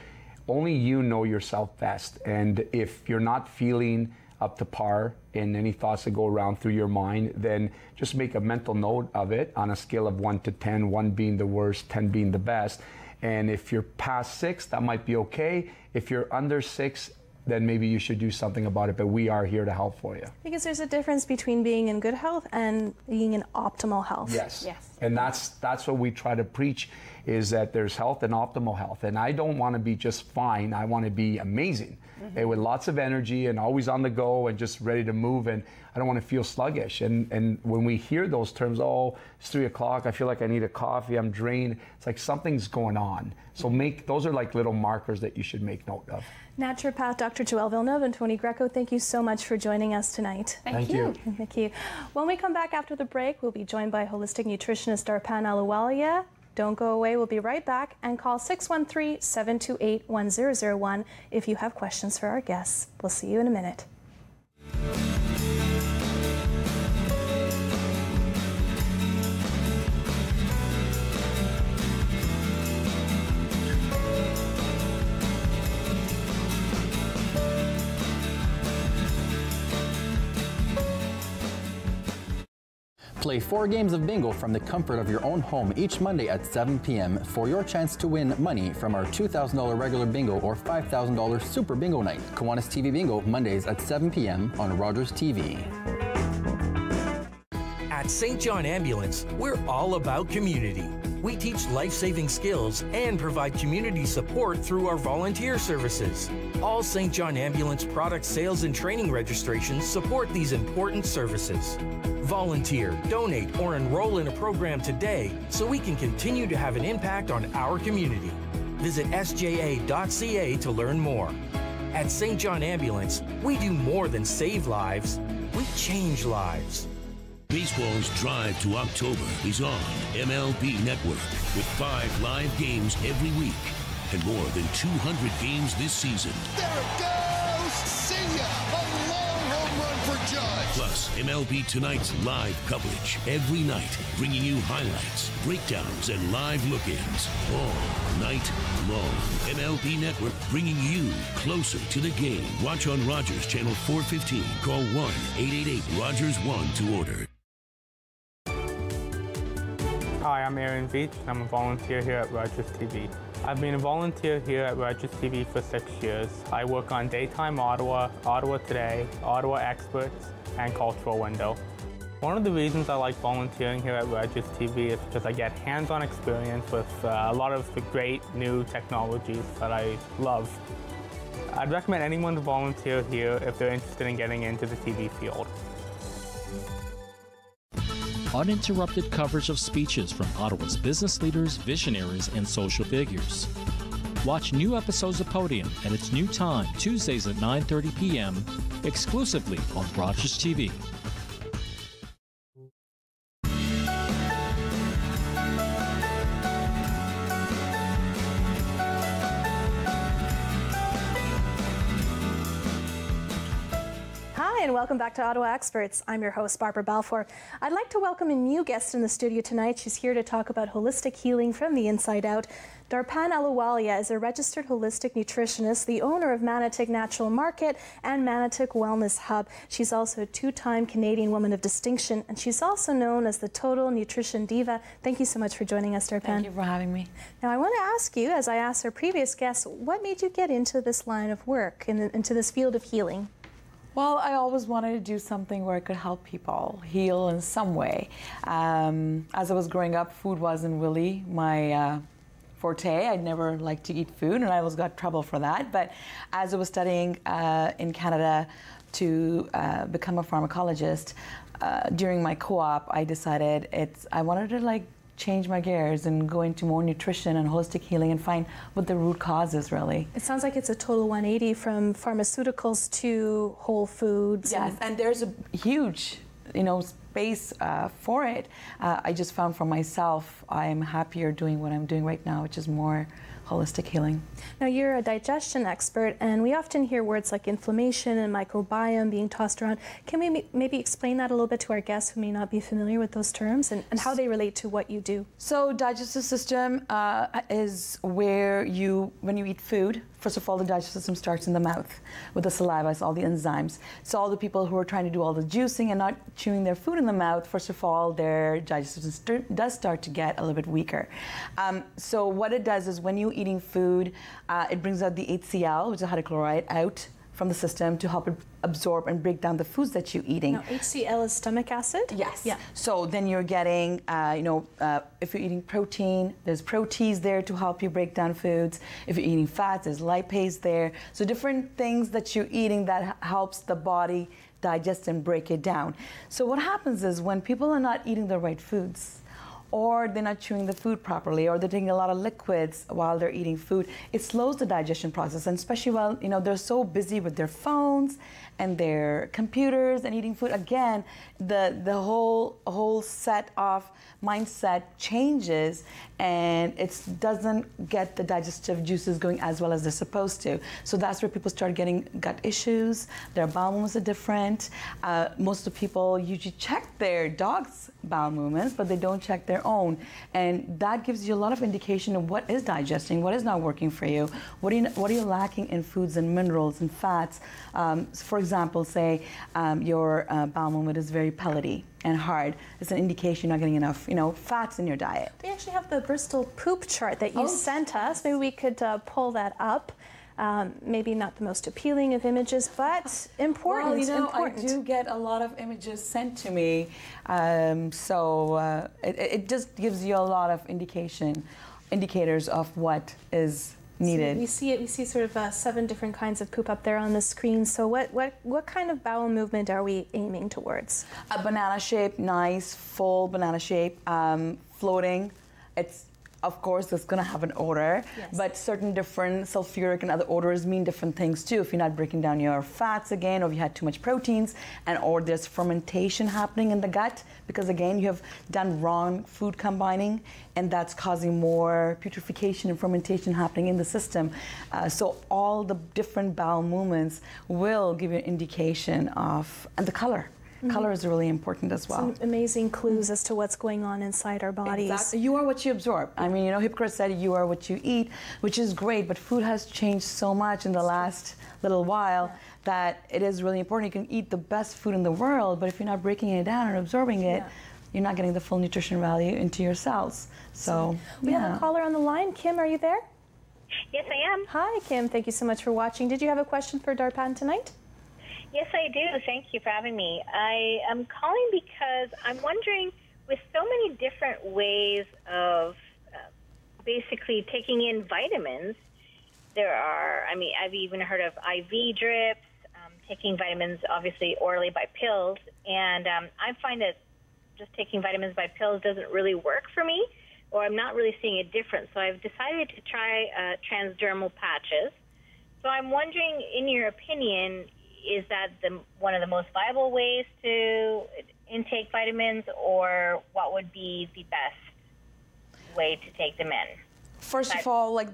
[SPEAKER 3] only you know yourself best. And if you're not feeling up to par in any thoughts that go around through your mind, then just make a mental note of it on a scale of 1 to 10, 1 being the worst, 10 being the best. And if you're past 6, that might be okay. If you're under 6, then maybe you should do something about it, but we are here to help for you.
[SPEAKER 1] Because there's a difference between being in good health and being in optimal health.
[SPEAKER 3] Yes.
[SPEAKER 2] Yes.
[SPEAKER 3] And that's what we try to preach, is that there's health and optimal health. And I don't want to be just fine. I want to be amazing. And with lots of energy and always on the go and just ready to move. And I don't want to feel sluggish. And when we hear those terms, oh, it's 3 o'clock, I feel like I need a coffee, I'm drained. It's like something's going on. So those are like little markers that you should make note of.
[SPEAKER 1] Naturopath Dr. Joelle Villeneuve and Toni Greco, thank you so much for joining us tonight.
[SPEAKER 2] Thank you.
[SPEAKER 1] Thank you. When we come back after the break, we'll be joined by holistic nutritionist Darpan Aluwalia. Don't go away. We'll be right back, and call 613-728-1001 if you have questions for our guests. We'll see you in a minute.
[SPEAKER 12] Play 4 games of bingo from the comfort of your own home each Monday at 7 p.m. for your chance to win money from our $2,000 regular bingo or $5,000 super bingo night. Kiwanis TV Bingo, Mondays at 7 p.m. on Rogers TV.
[SPEAKER 6] At St. John Ambulance, we're all about community. We teach life-saving skills and provide community support through our volunteer services. All St. John Ambulance product sales and training registrations support these important services. Volunteer, donate, or enroll in a program today so we can continue to have an impact on our community. Visit sja.ca to learn more. At St. John Ambulance, we do more than save lives, we change lives.
[SPEAKER 13] Baseball's drive to October is on MLB Network with 5 live games every week and more than 200 games this season.
[SPEAKER 14] There it goes! See ya! A long home run for Judge!
[SPEAKER 13] Plus, MLB Tonight's live coverage every night, bringing you highlights, breakdowns, and live look-ins all night long. MLB Network bringing you closer to the game. Watch on Rogers Channel 415. Call 1-888-ROGERS-1 to order.
[SPEAKER 15] Hi, I'm Aaron Veach, and I'm a volunteer here at Rogers TV. I've been a volunteer here at Rogers TV for 6 years. I work on Daytime Ottawa, Ottawa Today, Ottawa Experts, and Cultural Window. One of the reasons I like volunteering here at Rogers TV is because I get hands-on experience with a lot of the great new technologies that I love. I'd recommend anyone to volunteer here if they're interested in getting into the TV field.
[SPEAKER 16] Uninterrupted coverage of speeches from Ottawa's business leaders, visionaries, and social figures. Watch new episodes of Podium at its new time, Tuesdays at 9:30 p.m., exclusively on Rogers TV.
[SPEAKER 1] And welcome back to Ottawa Experts. I'm your host, Barbara Balfour. I'd like to welcome a new guest in the studio tonight. She's here to talk about holistic healing from the inside out. Darpan Ahluwalia is a registered holistic nutritionist, the owner of Manatik Natural Market and Manatik Wellness Hub. She's also a two-time Canadian Woman of Distinction, and she's also known as the Total Nutrition Diva. Thank you so much for joining us, Darpan.
[SPEAKER 17] Thank you for having me.
[SPEAKER 1] Now, I want to ask you, as I asked our previous guests, what made you get into this line of work, into this field of healing?
[SPEAKER 17] Well, I always wanted to do something where I could help people heal in some way. As I was growing up, food wasn't really my forte. I'd never liked to eat food, and I always got trouble for that. But as I was studying in Canada to become a pharmacologist, during my co-op, I decided I wanted to change my gears and go into more nutrition and holistic healing and find what the root cause is really.
[SPEAKER 1] It sounds like it's a total 180 from pharmaceuticals to whole foods.
[SPEAKER 17] Yes, and there's a huge, space for it. I just found for myself, I'm happier doing what I'm doing right now, which is more holistic healing.
[SPEAKER 1] Now, you're a digestion expert, and we often hear words like inflammation and microbiome being tossed around. Can we maybe explain that a little bit to our guests who may not be familiar with those terms and how they relate to what you do?
[SPEAKER 17] So, digestive system is where when you eat food, first of all, the digestive system starts in the mouth with the saliva, so all the enzymes. So all the people who are trying to do all the juicing and not chewing their food in the mouth, first of all, their digestive system does start to get a little bit weaker. So what it does is when you're eating food, it brings out the HCl, which is hydrochloride, out from the system to help it absorb and break down the foods that you're eating.
[SPEAKER 1] Now, HCl is stomach acid?
[SPEAKER 17] Yes.
[SPEAKER 1] Yeah.
[SPEAKER 17] So then you're getting, if you're eating protein, there's proteins there to help you break down foods. If you're eating fats, there's lipase there. So different things that you're eating that helps the body digest and break it down. So what happens is when people are not eating the right foods, or they're not chewing the food properly, or they're taking a lot of liquids while they're eating food, it slows the digestion process, and especially while they're so busy with their phones and their computers and eating food. Again, the whole set of mindset changes, and it doesn't get the digestive juices going as well as they're supposed to. So that's where people start getting gut issues. Their bowel movements are different. Most of the people usually check their dog's bowel movements, but they don't check their own. And that gives you a lot of indication of what is digesting, what is not working for you, what are you lacking in foods and minerals and fats. For example, say your bowel movement is very pellety and hard. It's an indication you're not getting enough, fats in your diet.
[SPEAKER 1] We actually have the Bristol poop chart that you sent us. Maybe we could pull that up. Maybe not the most appealing of images, but important.
[SPEAKER 17] Well,
[SPEAKER 1] important.
[SPEAKER 17] I do get a lot of images sent to me, so it just gives you a lot of indicators of what is needed.
[SPEAKER 1] So we see sort of 7 different kinds of poop up there on the screen. So what kind of bowel movement are we aiming towards?
[SPEAKER 17] A banana shape, nice, full banana shape, floating. Of course, it's going to have an odor, yes. But certain different sulfuric and other odors mean different things too. If you're not breaking down your fats again, or if you had too much proteins, or there's fermentation happening in the gut, because again, you have done wrong food combining, and that's causing more putrefaction and fermentation happening in the system. So all the different bowel movements will give you an indication of, and the color. Mm-hmm. Color is really important as well.
[SPEAKER 1] Some amazing clues as to what's going on inside our bodies.
[SPEAKER 17] Exactly. You are what you absorb. I mean, Hippocrates said you are what you eat, which is great, but food has changed so much in the last little while that it is really important. You can eat the best food in the world, but if you're not breaking it down and absorbing it, you're not getting the full nutrition value into your cells. So,
[SPEAKER 1] we have a caller on the line. Kim, are you there?
[SPEAKER 18] Yes, I am.
[SPEAKER 1] Hi, Kim. Thank you so much for watching. Did you have a question for Darpan tonight?
[SPEAKER 18] Yes, I do. Thank you for having me. I am calling because I'm wondering, with so many different ways of basically taking in vitamins, there are, I mean, I've even heard of IV drips, taking vitamins, obviously, orally by pills. And I find that just taking vitamins by pills doesn't really work for me, or I'm not really seeing a difference. So I've decided to try transdermal patches. So I'm wondering, in your opinion, is that one of the most viable ways to intake vitamins, or what would be the best way to take them in?
[SPEAKER 17] First of all, like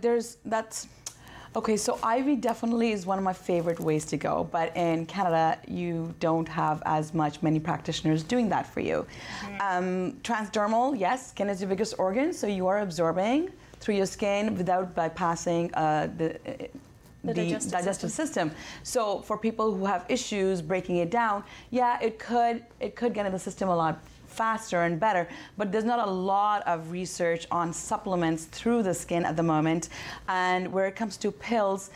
[SPEAKER 17] okay, so IV definitely is one of my favorite ways to go, but in Canada, you don't have as many practitioners doing that for you. Transdermal, yes, skin is your biggest organ, so you are absorbing through your skin without bypassing the digestive system. So for people who have issues breaking it down, yeah, it could get in the system a lot faster and better, but there's not a lot of research on supplements through the skin at the moment. And where it comes to pills,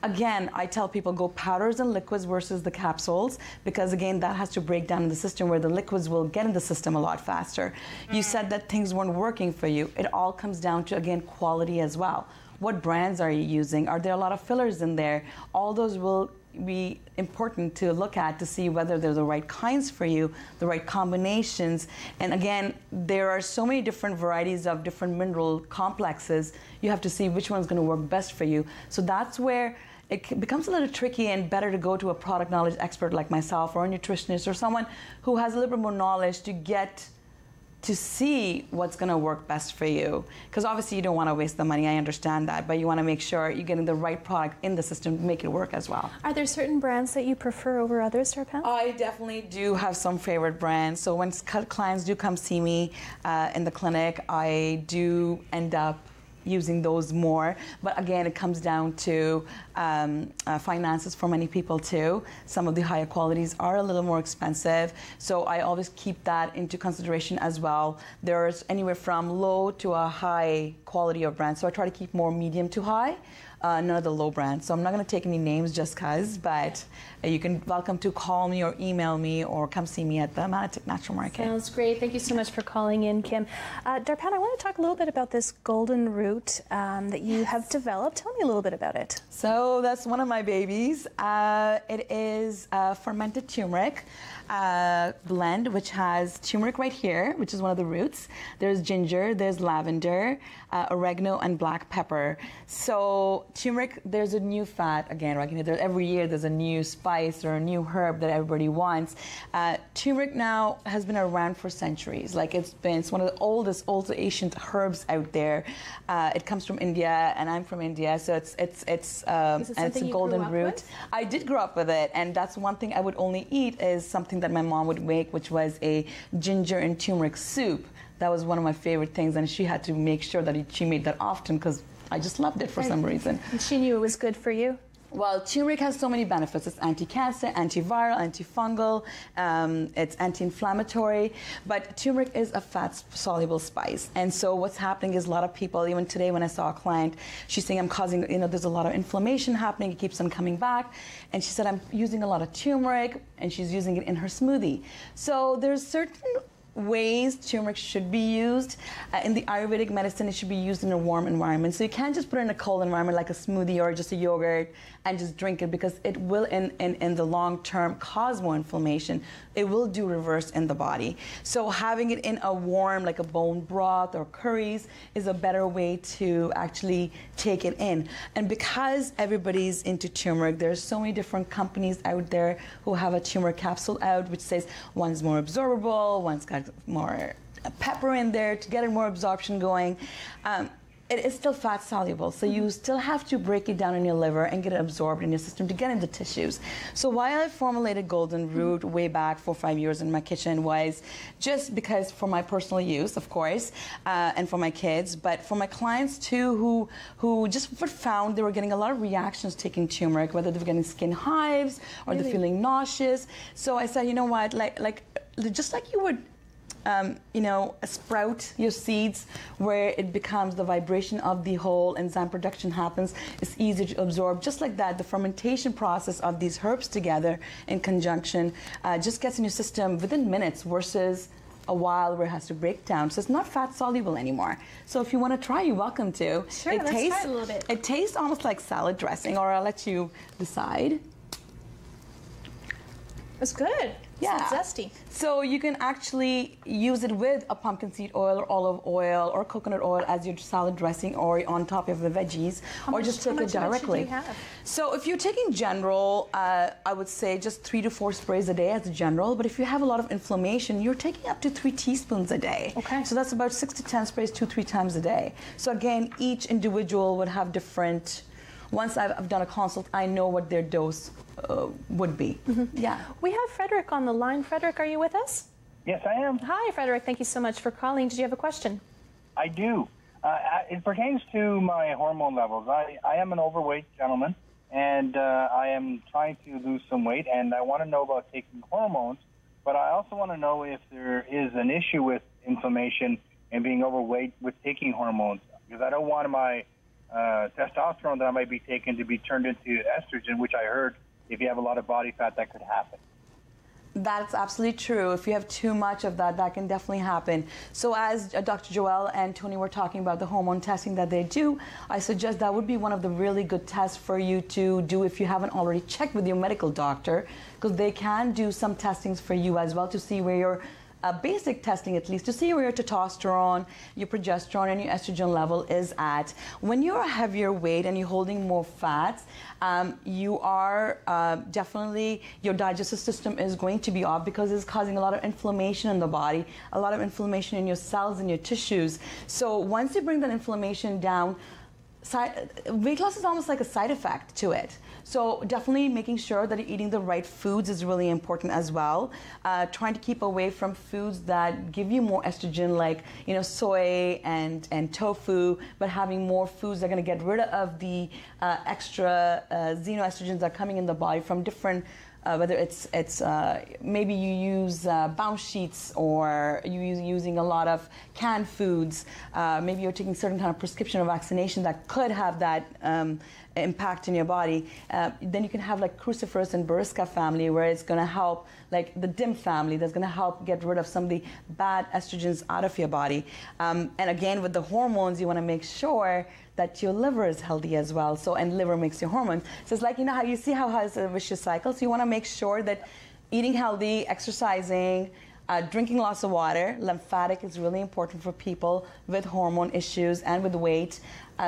[SPEAKER 17] again, I tell people go powders and liquids versus the capsules, because again, that has to break down in the system, where the liquids will get in the system a lot faster. You said that things weren't working for you. It all comes down to, again, quality as well. What brands are you using? Are there a lot of fillers in there? All those will be important to look at to see whether they're the right kinds for you, the right combinations. And again, there are so many different varieties of different mineral complexes. You have to see which one's going to work best for you. So that's where it becomes a little tricky, and better to go to a product knowledge expert like myself, or a nutritionist, or someone who has a little bit more knowledge to get to see what's going to work best for you. Because obviously you don't want to waste the money, I understand that, but you want to make sure you're getting the right product in the system to make it work as well.
[SPEAKER 1] Are there certain brands that you prefer over others, Darpan?
[SPEAKER 17] I definitely do have some favorite brands. So when clients do come see me in the clinic, I do end up using those more. But again, it comes down to finances for many people too. Some of the higher qualities are a little more expensive, so I always keep that into consideration as well. There's anywhere from low to a high quality of brands, so I try to keep more medium to high. None of the low brands. So I'm not going to take any names just because, but you can welcome to call me or email me or come see me at the Matcha Natural Market.
[SPEAKER 1] Sounds great. Thank you so much for calling in, Kim. Darpan, I want to talk a little bit about this golden root that you have developed. Tell me a little bit about it.
[SPEAKER 17] So that's one of my babies. It is fermented turmeric blend, which has turmeric right here, which is one of the roots. There's ginger, there's lavender, oregano, and black pepper. So turmeric, there's a new fat, again, right? Every year there's a new spice or a new herb that everybody wants. Turmeric now has been around for centuries. Like it's one of the oldest ancient herbs out there. It comes from India, and I'm from India, so it's a golden root. I did grow up with it, and that's one thing I would only eat is something that my mom would make, which was a ginger and turmeric soup. That was one of my favorite things, and she had to make sure that she made that often because I just loved it for some reason.
[SPEAKER 1] And she knew it was good for you?
[SPEAKER 17] Well, turmeric has so many benefits. It's anti-cancer, antiviral, antifungal, it's anti-inflammatory, but turmeric is a fat-soluble spice. And so what's happening is a lot of people, even today when I saw a client, she's saying I'm causing, there's a lot of inflammation happening, it keeps on coming back. And she said, I'm using a lot of turmeric, and she's using it in her smoothie. So there's certain ways turmeric should be used. In the Ayurvedic medicine, it should be used in a warm environment. So you can't just put it in a cold environment like a smoothie or just a yogurt and just drink it, because it will, in the long term, cause more inflammation. It will do reverse in the body. So having it in a warm, like a bone broth or curries, is a better way to actually take it in. And because everybody's into turmeric, there's so many different companies out there who have a turmeric capsule out, which says one's more absorbable, one's got more pepper in there to get more absorption going. It is still fat soluble, so you still have to break it down in your liver and get it absorbed in your system to get into tissues. So why I formulated golden root way back 4 or 5 years in my kitchen was just because, for my personal use, of course, and for my kids, but for my clients too, who just found they were getting a lot of reactions taking turmeric, whether they were getting skin hives or they're feeling nauseous. So I said, you know what, just like you would sprout your seeds where it becomes the vibration of the whole enzyme production happens, it's easier to absorb. Just like that, the fermentation process of these herbs together in conjunction just gets in your system within minutes versus a while where it has to break down. So it's not fat soluble anymore. So if you want to try, you're welcome to.
[SPEAKER 1] Sure, let's try it a little bit.
[SPEAKER 17] It tastes almost like salad dressing, or I'll let you decide.
[SPEAKER 1] It's good.
[SPEAKER 17] Yeah.
[SPEAKER 1] It's zesty.
[SPEAKER 17] So you can actually use it with a pumpkin seed oil or olive oil or coconut oil as your salad dressing or on top of the veggies, or just take it directly.
[SPEAKER 1] How much do you have?
[SPEAKER 17] So if you're taking general, I would say just 3 to 4 sprays a day as a general, but if you have a lot of inflammation, you're taking up to 3 teaspoons a day.
[SPEAKER 1] Okay.
[SPEAKER 17] So that's about 6 to 10 sprays 2-3 times a day. So again, each individual would have different, once I've done a consult, I know what their dose would be. Yeah.
[SPEAKER 1] We have Frederick on the line. Frederick, are you with us?
[SPEAKER 19] Yes, I am.
[SPEAKER 1] Hi, Frederick. Thank you so much for calling. Did you have a question?
[SPEAKER 19] I do. It pertains to my hormone levels. I am an overweight gentleman, and I am trying to lose some weight, and I want to know about taking hormones, but I also want to know if there is an issue with inflammation and being overweight with taking hormones, because I don't want my testosterone that I might be taking to be turned into estrogen, which I heard if you have a lot of body fat, that could happen.
[SPEAKER 17] That's absolutely true. If you have too much of that, that can definitely happen. So as Dr. Joelle and Toni were talking about the hormone testing that they do, I suggest that would be one of the really good tests for you to do if you haven't already checked with your medical doctor, because they can do some testings for you as well to see where your basic testing, at least, to see where your testosterone, your progesterone, and your estrogen level is at. When you're a heavier weight and you're holding more fats, you are definitely, your digestive system is going to be off because it's causing a lot of inflammation in the body, a lot of inflammation in your cells and your tissues. So once you bring that inflammation down, weight loss is almost like a side effect to it. So definitely making sure that you're eating the right foods is really important as well. Trying to keep away from foods that give you more estrogen, like soy and tofu, but having more foods that are going to get rid of the extra xenoestrogens that are coming in the body from different whether it's maybe you use bounce sheets, or you're using a lot of canned foods. Maybe you're taking certain kind of prescription or vaccination that could have that impact in your body. Then you can have like cruciferous and Bariska family, where it's going to help, like the DIM family, that's going to help get rid of some of the bad estrogens out of your body. And again, with the hormones, you want to make sure that your liver is healthy as well. So, and liver makes your hormones. So it's like, how you see how it's a vicious cycle. So you want to make sure that eating healthy, exercising, drinking lots of water, lymphatic is really important for people with hormone issues and with weight.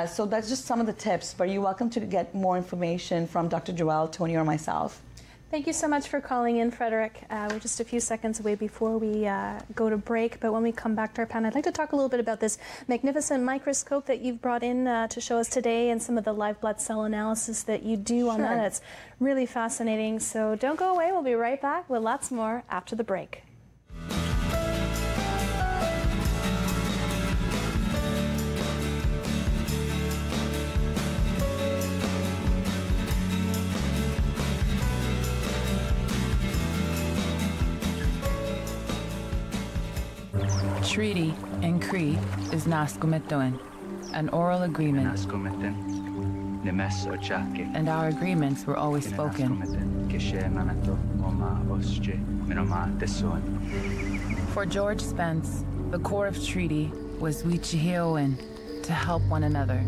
[SPEAKER 17] So that's just some of the tips, but you're welcome to get more information from Dr. Joelle, Toni, or myself.
[SPEAKER 1] Thank you so much for calling in, Frederick. We're just a few seconds away before we go to break, but when we come back to our panel, I'd like to talk a little bit about this magnificent microscope that you've brought in to show us today, and some of the live blood cell analysis that you do on that. It's really fascinating, so don't go away. We'll be right back with lots more after the break.
[SPEAKER 20] Treaty in Cree is Naskomitoin, an oral agreement. And our agreements were always spoken. For George Spence, the core of treaty was Wichihioin, to help one another.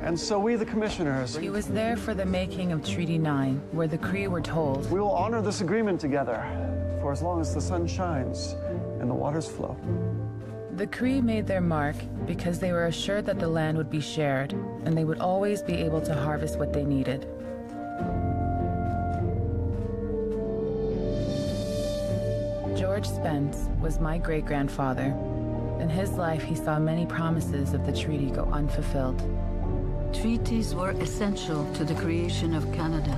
[SPEAKER 21] And so we, the commissioners...
[SPEAKER 20] He was there for the making of Treaty 9, where the Cree were told...
[SPEAKER 21] We will honor this agreement together, for as long as the sun shines and the waters flow.
[SPEAKER 20] The Cree made their mark because they were assured that the land would be shared, and they would always be able to harvest what they needed. George Spence was my great-grandfather. In his life, he saw many promises of the treaty go unfulfilled.
[SPEAKER 22] Treaties were essential to the creation of Canada.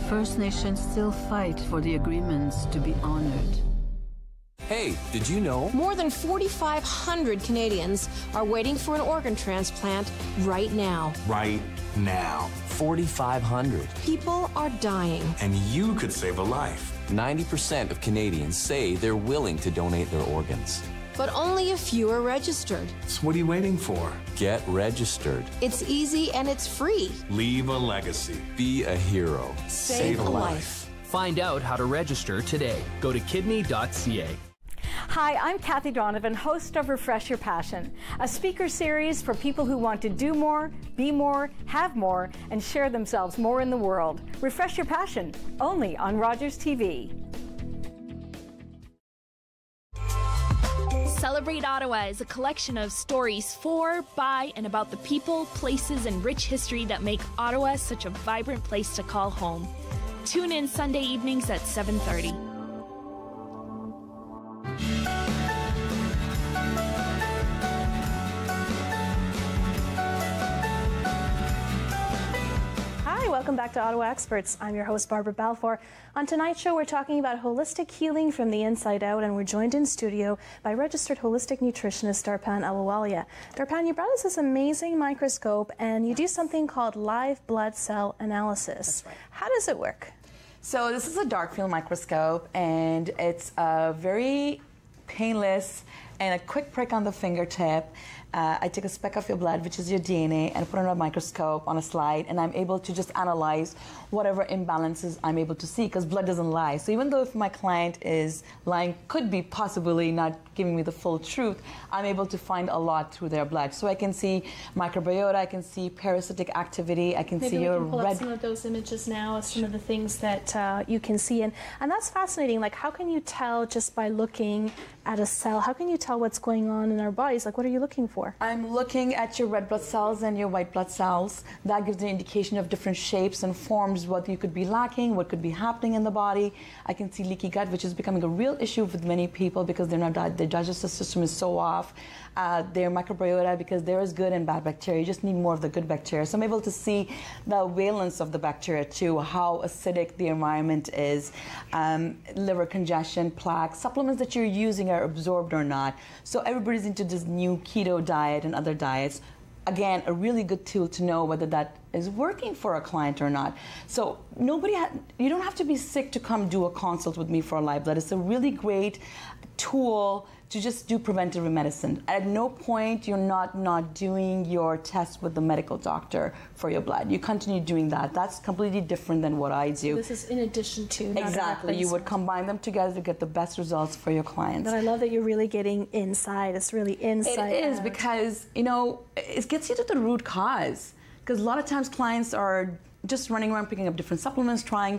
[SPEAKER 22] First Nations still fight for the agreements to be honored.
[SPEAKER 23] Hey, did you know?
[SPEAKER 24] More than 4,500 Canadians are waiting for an organ transplant right now.
[SPEAKER 23] Right now. 4,500.
[SPEAKER 24] People are dying.
[SPEAKER 23] And you could save a life. 90% of Canadians say they're willing to donate their organs.
[SPEAKER 24] But only a few are registered.
[SPEAKER 23] So what are you waiting for? Get registered.
[SPEAKER 24] It's easy and it's free.
[SPEAKER 23] Leave a legacy. Be a hero.
[SPEAKER 24] Save a life.
[SPEAKER 4] Find out how to register today. Go to kidney.ca.
[SPEAKER 5] Hi, I'm Kathy Donovan, host of Refresh Your Passion, a speaker series for people who want to do more, be more, have more, and share themselves more in the world. Refresh Your Passion, only on Rogers TV.
[SPEAKER 8] Celebrate Ottawa is a collection of stories for, by, and about the people, places, and rich history that make Ottawa such a vibrant place to call home. Tune in Sunday evenings at 7:30.
[SPEAKER 1] Welcome back to Ottawa Experts. I'm your host, Barbara Balfour. On tonight's show, we're talking about holistic healing from the inside out, and we're joined in studio by registered holistic nutritionist Darpan Ahluwalia. Darpan, you brought us this amazing microscope, and you do something called live blood cell analysis. That's right. How does it work?
[SPEAKER 17] So this is a dark field microscope, and it's very painless and a quick prick on the fingertip. I take a speck of your blood, which is your DNA, and put it on a microscope on a slide, and I'm able to just analyze whatever imbalances I'm able to see, because blood doesn't lie. So even though if my client is lying, could be possibly not giving me the full truth, I'm able to find a lot through their blood. So I can see microbiota, I can see parasitic activity, I can see your
[SPEAKER 1] Maybe we can pull
[SPEAKER 17] red...
[SPEAKER 1] up some of those images now of some of the things that you can see. And that's fascinating. Like, how can you tell just by looking at a cell? How can you tell what's going on in our bodies? Like, what are you looking for?
[SPEAKER 17] I'm looking at your red blood cells and your white blood cells. That gives an indication of different shapes and forms, what you could be lacking, what could be happening in the body. I can see leaky gut, which is becoming a real issue with many people because their digestive system is so off. Their microbiota, because there is good and bad bacteria. You just need more of the good bacteria. So I'm able to see the valence of the bacteria too, how acidic the environment is, liver congestion, plaque, supplements that you're using are absorbed or not. So everybody's into this new keto diet and other diets. Again, a really good tool to know whether that is working for a client or not. So you don't have to be sick to come do a consult with me for a live blood. It's a really great tool to just do preventive medicine. At no point you're not doing your test with the medical doctor for your blood. You continue doing that. That's completely different than what I do.
[SPEAKER 1] So this is in addition to.
[SPEAKER 17] Exactly. You would combine them together to get the best results for your clients.
[SPEAKER 1] But I love that you're really getting inside. It's really inside.
[SPEAKER 17] It is, because, you know, it gets you to the root cause. Because a lot of times clients are just running around picking up different supplements, trying,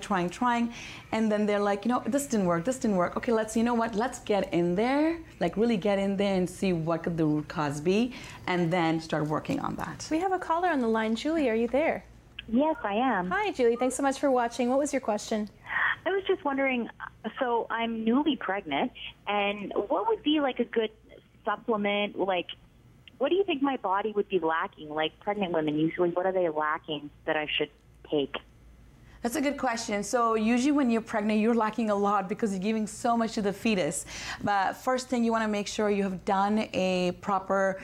[SPEAKER 17] and then they're like, you know, this didn't work. Okay, you know what, let's get in there, like really get in there and see what could the root cause be, and then start working on that.
[SPEAKER 1] We have a caller on the line. Julie, are you there?
[SPEAKER 9] Yes, I am.
[SPEAKER 1] Hi, Julie. Thanks so much for watching. What was your question?
[SPEAKER 9] I was just wondering, so I'm newly pregnant, and what would be like a good supplement, like, what do you think my body would be lacking? Like pregnant women, usually, what are they lacking that I should take?
[SPEAKER 17] That's a good question. So usually when you're pregnant, you're lacking a lot because you're giving so much to the fetus. But first thing, you want to make sure you have done a proper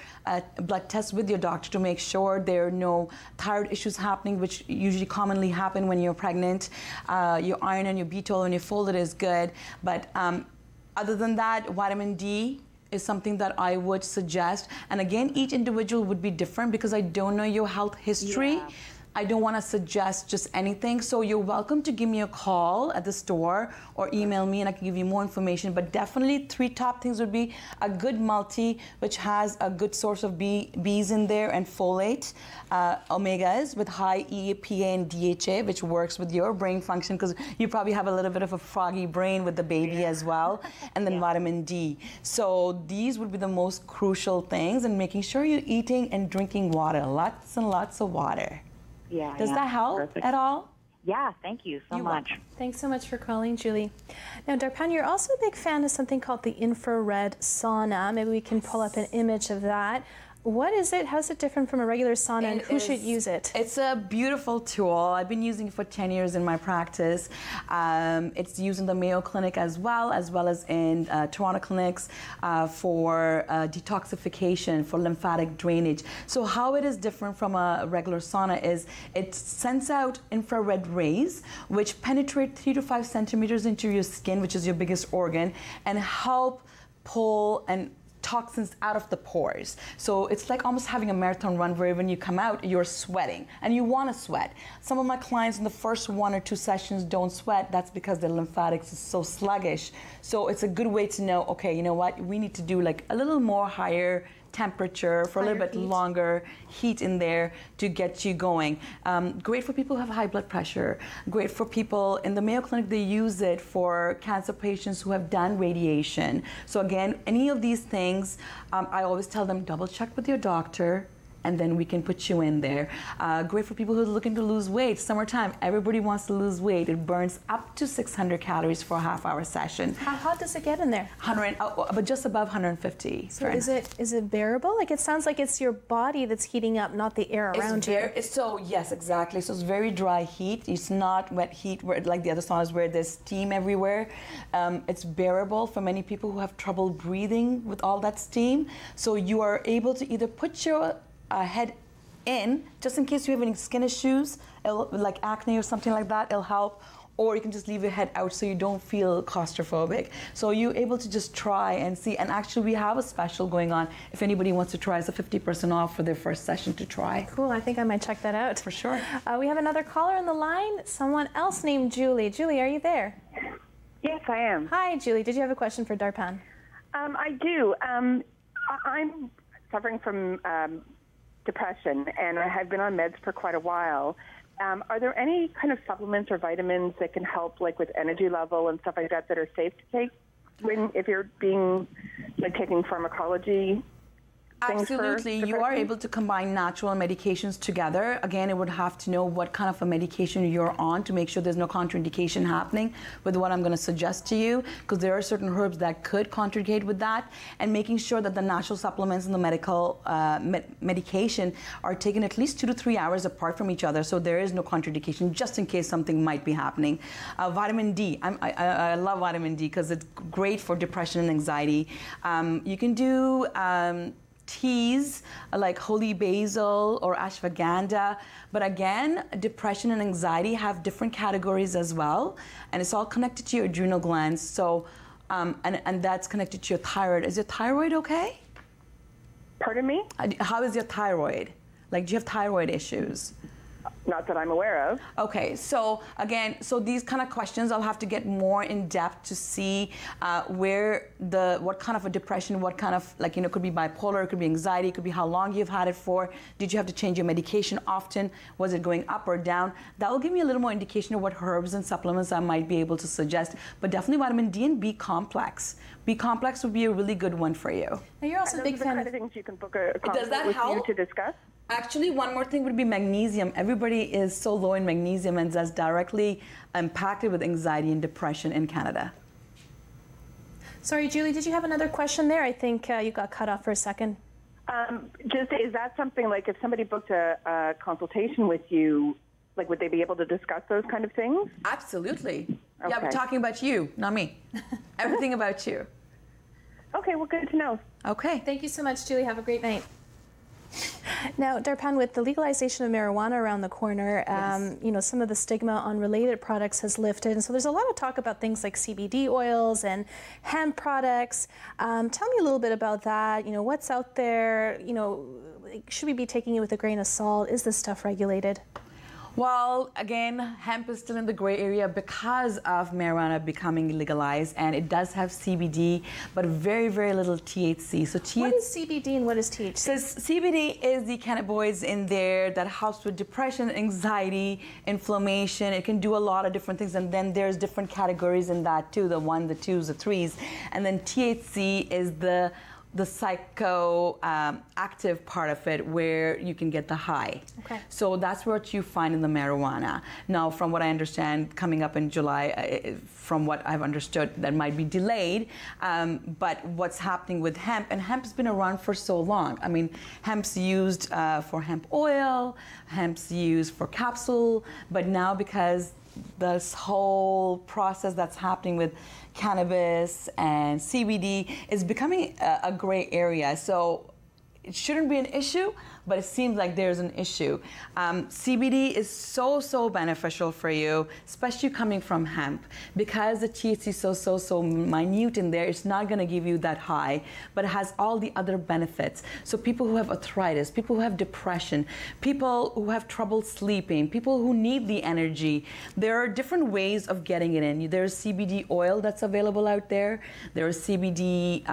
[SPEAKER 17] blood test with your doctor to make sure there are no thyroid issues happening, which usually commonly happen when you're pregnant. Your iron and your B12 and your folate is good. But other than that, vitamin D is something that I would suggest. And again, each individual would be different because I don't know your health history. Yeah. I don't want to suggest just anything. So you're welcome to give me a call at the store or email me and I can give you more information. But definitely 3 top things would be a good multi, which has a good source of B's in there and folate, omegas with high EPA and DHA, which works with your brain function because you probably have a little bit of a foggy brain with the baby as well, and then vitamin D. So these would be the most crucial things, and making sure you're eating and drinking water, lots and lots of water.
[SPEAKER 9] Yeah.
[SPEAKER 17] Does that help at all?
[SPEAKER 9] Yeah, thank you so much.
[SPEAKER 1] Thanks so much for calling, Julie. Now, Darpan, you're also a big fan of something called the infrared sauna. Maybe we can pull up an image of that. What is it? How's it different from a regular sauna, and who should use it?
[SPEAKER 17] It's a beautiful tool. I've been using it for 10 years in my practice. It's used in the Mayo Clinic as well as in Toronto clinics for detoxification, for lymphatic drainage. So how it is different from a regular sauna is it sends out infrared rays, which penetrate 3 to 5 centimeters into your skin, which is your biggest organ, and help pull and toxins out of the pores. So it's like almost having a marathon run where when you come out, you're sweating and you want to sweat. Some of my clients in the first 1 or 2 sessions don't sweat. That's because their lymphatics is so sluggish. So it's a good way to know, okay, you know what, we need to do like a little more higher temperature for a little bit longer, heat in there to get you going. Great for people who have high blood pressure. Great for people in the Mayo Clinic, they use it for cancer patients who have done radiation. So again, any of these things, I always tell them double check with your doctor, and then we can put you in there. Great for people who are looking to lose weight. Summertime, everybody wants to lose weight. It burns up to 600 calories for a half-hour session.
[SPEAKER 1] How hot does it get in there?
[SPEAKER 17] But just above 150.
[SPEAKER 1] So is it bearable? Like, it sounds like it's your body that's heating up, not the air around you.
[SPEAKER 17] So yes, exactly. So it's very dry heat. It's not wet heat where, like the other saunas where there's steam everywhere. It's bearable for many people who have trouble breathing with all that steam. So you are able to either put your head in, just in case you have any skin issues, like acne or something like that, it'll help. Or you can just leave your head out so you don't feel claustrophobic. So you're able to just try and see. And actually, we have a special going on. If anybody wants to try, it's a 50% off for their first session to try.
[SPEAKER 1] Cool. I think I might check that out.
[SPEAKER 17] For sure.
[SPEAKER 1] We have another caller on the line. Someone else named Julie. Julie, are you there?
[SPEAKER 3] Yes, I am.
[SPEAKER 1] Hi, Julie. Did you have a question for Darpan?
[SPEAKER 3] I do. I'm suffering from depression, and I have been on meds for quite a while. Are there any kind of supplements or vitamins that can help, like with energy level and stuff like that, that are safe to take if you're being taking pharmacology?
[SPEAKER 17] Absolutely. You are able to combine natural medications together. Again, it would have to know what kind of a medication you're on to make sure there's no contraindication happening with what I'm going to suggest to you, because there are certain herbs that could contraindicate with that, and making sure that the natural supplements and the medical medication are taken at least 2 to 3 hours apart from each other, so there is no contraindication, just in case something might be happening. Vitamin D. I love vitamin D because it's great for depression and anxiety. You can do teas like holy basil or ashwagandha, but again, depression and anxiety have different categories as well, and it's all connected to your adrenal glands. So and that's connected to your thyroid. Is your thyroid okay?
[SPEAKER 3] Pardon me?
[SPEAKER 17] How is your thyroid? Like, do you have thyroid issues?
[SPEAKER 3] Not that I'm aware of.
[SPEAKER 17] Okay, so again, so these kind of questions I'll have to get more in depth to see what kind of a depression, what kind of, like, could be bipolar, it could be anxiety, it could be how long you've had it for, did you have to change your medication often, was it going up or down? That will give me a little more indication of what herbs and supplements I might be able to suggest, but definitely vitamin D and B complex. B complex would be a really good one for you.
[SPEAKER 1] Now, you're also a big fan
[SPEAKER 3] of things you can book a consult with you to discuss.
[SPEAKER 17] Actually, one more thing would be magnesium. Everybody is so low in magnesium, and that's directly impacted with anxiety and depression in Canada.
[SPEAKER 1] Sorry, Julie, did you have another question there? I think you got cut off for a second.
[SPEAKER 3] Is that something, like, if somebody booked a consultation with you, like, would they be able to discuss those kind of things?
[SPEAKER 17] Absolutely.
[SPEAKER 3] Okay.
[SPEAKER 17] Yeah, we're talking about you, not me. Everything about you.
[SPEAKER 3] Okay, well, good to know.
[SPEAKER 17] Okay.
[SPEAKER 1] Thank you so much, Julie. Have a great night. Now, Darpan, with the legalization of marijuana around the corner, yes, some of the stigma on related products has lifted. And so there's a lot of talk about things like CBD oils and hemp products. Tell me a little bit about that. What's out there? Should we be taking it with a grain of salt? Is this stuff regulated?
[SPEAKER 17] Well, again, hemp is still in the gray area because of marijuana becoming legalized, and it does have CBD, but very, very little THC. So
[SPEAKER 1] what is CBD and what is THC?
[SPEAKER 17] So CBD is the cannabinoids in there that helps with depression, anxiety, inflammation. It can do a lot of different things, and then there's different categories in that too, the 1, the 2s, the 3s. And then THC is the psychoactive part of it, where you can get the high.
[SPEAKER 1] Okay.
[SPEAKER 17] So that's what you find in the marijuana. Now, from what I understand, coming up in July, from what I've understood, that might be delayed. But what's happening with hemp, and hemp's been around for so long. I mean, hemp's used for hemp oil, hemp's used for capsule, but now because this whole process that's happening with cannabis and CBD is becoming a gray area. So it shouldn't be an issue, but it seems like there's an issue. CBD is so beneficial for you, especially coming from hemp, because the THC is so minute in there. It's not going to give you that high, but it has all the other benefits. So people who have arthritis, people who have depression, people who have trouble sleeping, people who need the energy, there are different ways of getting it in. There's CBD oil that's available out there. There are CBD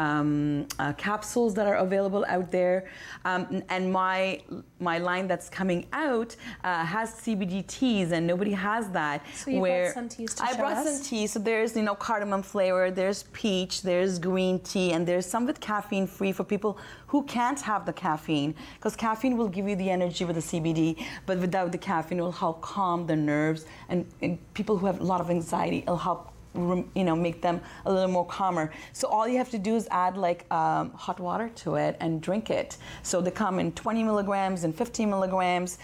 [SPEAKER 17] capsules that are available out there, and my line that's coming out has CBD teas, and nobody has that.
[SPEAKER 1] So you brought some teas to show us?
[SPEAKER 17] I brought some teas. So there's cardamom flavor, there's peach, there's green tea, and there's some with caffeine free for people who can't have the caffeine, because caffeine will give you the energy with the CBD, but without the caffeine it will help calm the nerves, and people who have a lot of anxiety, it'll help make them a little more calmer. So all you have to do is add hot water to it and drink it. So they come in 20 milligrams and 15 milligrams.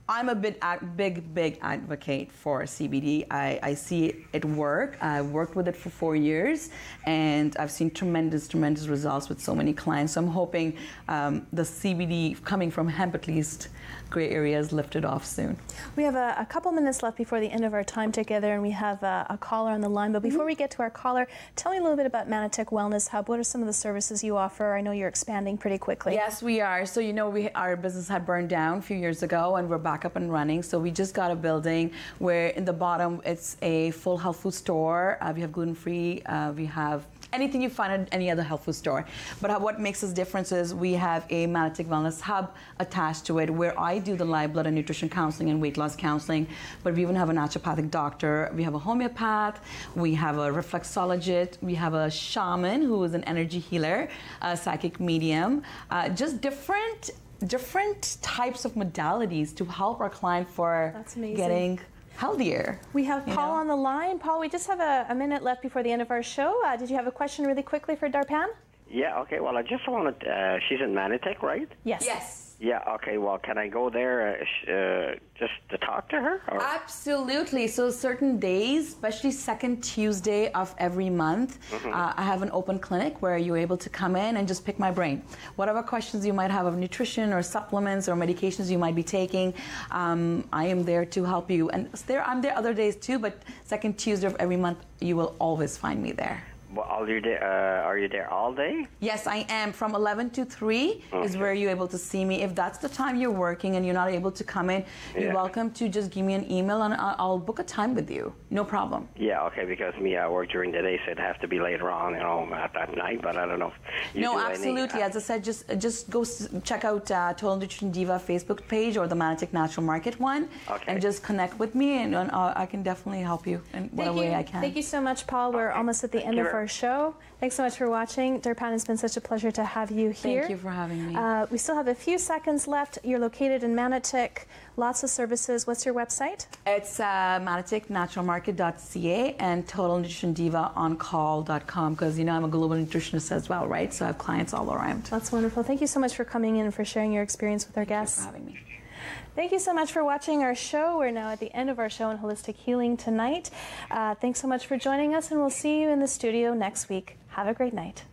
[SPEAKER 17] I'm a big advocate for CBD. I see it work. I've worked with it for 4 years, and I've seen tremendous results with so many clients. So I'm hoping the CBD coming from hemp, at least, gray areas lifted off soon.
[SPEAKER 1] We have a couple minutes left before the end of our time together, and we have a caller on the line. But before we get to our caller, tell me a little bit about Manotick Wellness Hub. What are some of the services you offer? I know you're expanding pretty quickly.
[SPEAKER 17] Yes, we are. So our business had burned down a few years ago, and we're back up and running. So we just got a building where in the bottom it's a full health food store. We have gluten-free. We have anything you find at any other health food store. But what makes us different is we have a Manotick Wellness Hub attached to it, where I do the live blood and nutrition counseling and weight loss counseling. But we even have a naturopathic doctor. We have a homeopath. We have a reflexologist. We have a shaman who is an energy healer, a psychic medium. Just different types of modalities to help our client for getting healthier.
[SPEAKER 1] We have Paul on the line. Paul, we just have a minute left before the end of our show. Did you have a question really quickly for Darpan?
[SPEAKER 2] Yeah, okay. Well, I just wanted, she's in Manotick, right?
[SPEAKER 1] Yes. Yes.
[SPEAKER 2] Yeah, okay. Well, can I go there just to talk to her? Or?
[SPEAKER 17] Absolutely. So certain days, especially second Tuesday of every month, I have an open clinic where you're able to come in and just pick my brain. Whatever questions you might have of nutrition or supplements or medications you might be taking, I am there to help you. And I'm there other days too, but second Tuesday of every month, you will always find me there.
[SPEAKER 2] Well, are you there all day?
[SPEAKER 17] Yes, I am. From 11 to 3 is where you're able to see me. If that's the time you're working and you're not able to come in, you're welcome to just give me an email and I'll book a time with you. No problem.
[SPEAKER 2] Yeah, okay, because I work during the day, so it'd have to be later on, at night, but I don't know.
[SPEAKER 17] No, absolutely. As I said, just go check out Total Nutrition Diva Facebook page or the Manotick Natural Market one, and just connect with me, and I can definitely help you in whatever way I can.
[SPEAKER 1] Thank you so much, Paul. We're almost at the end of our show. Thanks so much for watching. Darpan, it's been such a pleasure to have you here.
[SPEAKER 17] Thank you for having me.
[SPEAKER 1] We still have a few seconds left. You're located in Manotick. Lots of services. What's your website?
[SPEAKER 17] It's manoticknaturalmarket.ca and totalnutritiondivaoncall.com, because I'm a global nutritionist as well, right? So I have clients all around.
[SPEAKER 1] That's wonderful. Thank you so much for coming in and for sharing your experience with our guests.
[SPEAKER 17] Thank you for having me.
[SPEAKER 1] Thank you so much for watching our show. We're now at the end of our show on holistic healing tonight. Thanks so much for joining us, and we'll see you in the studio next week. Have a great night.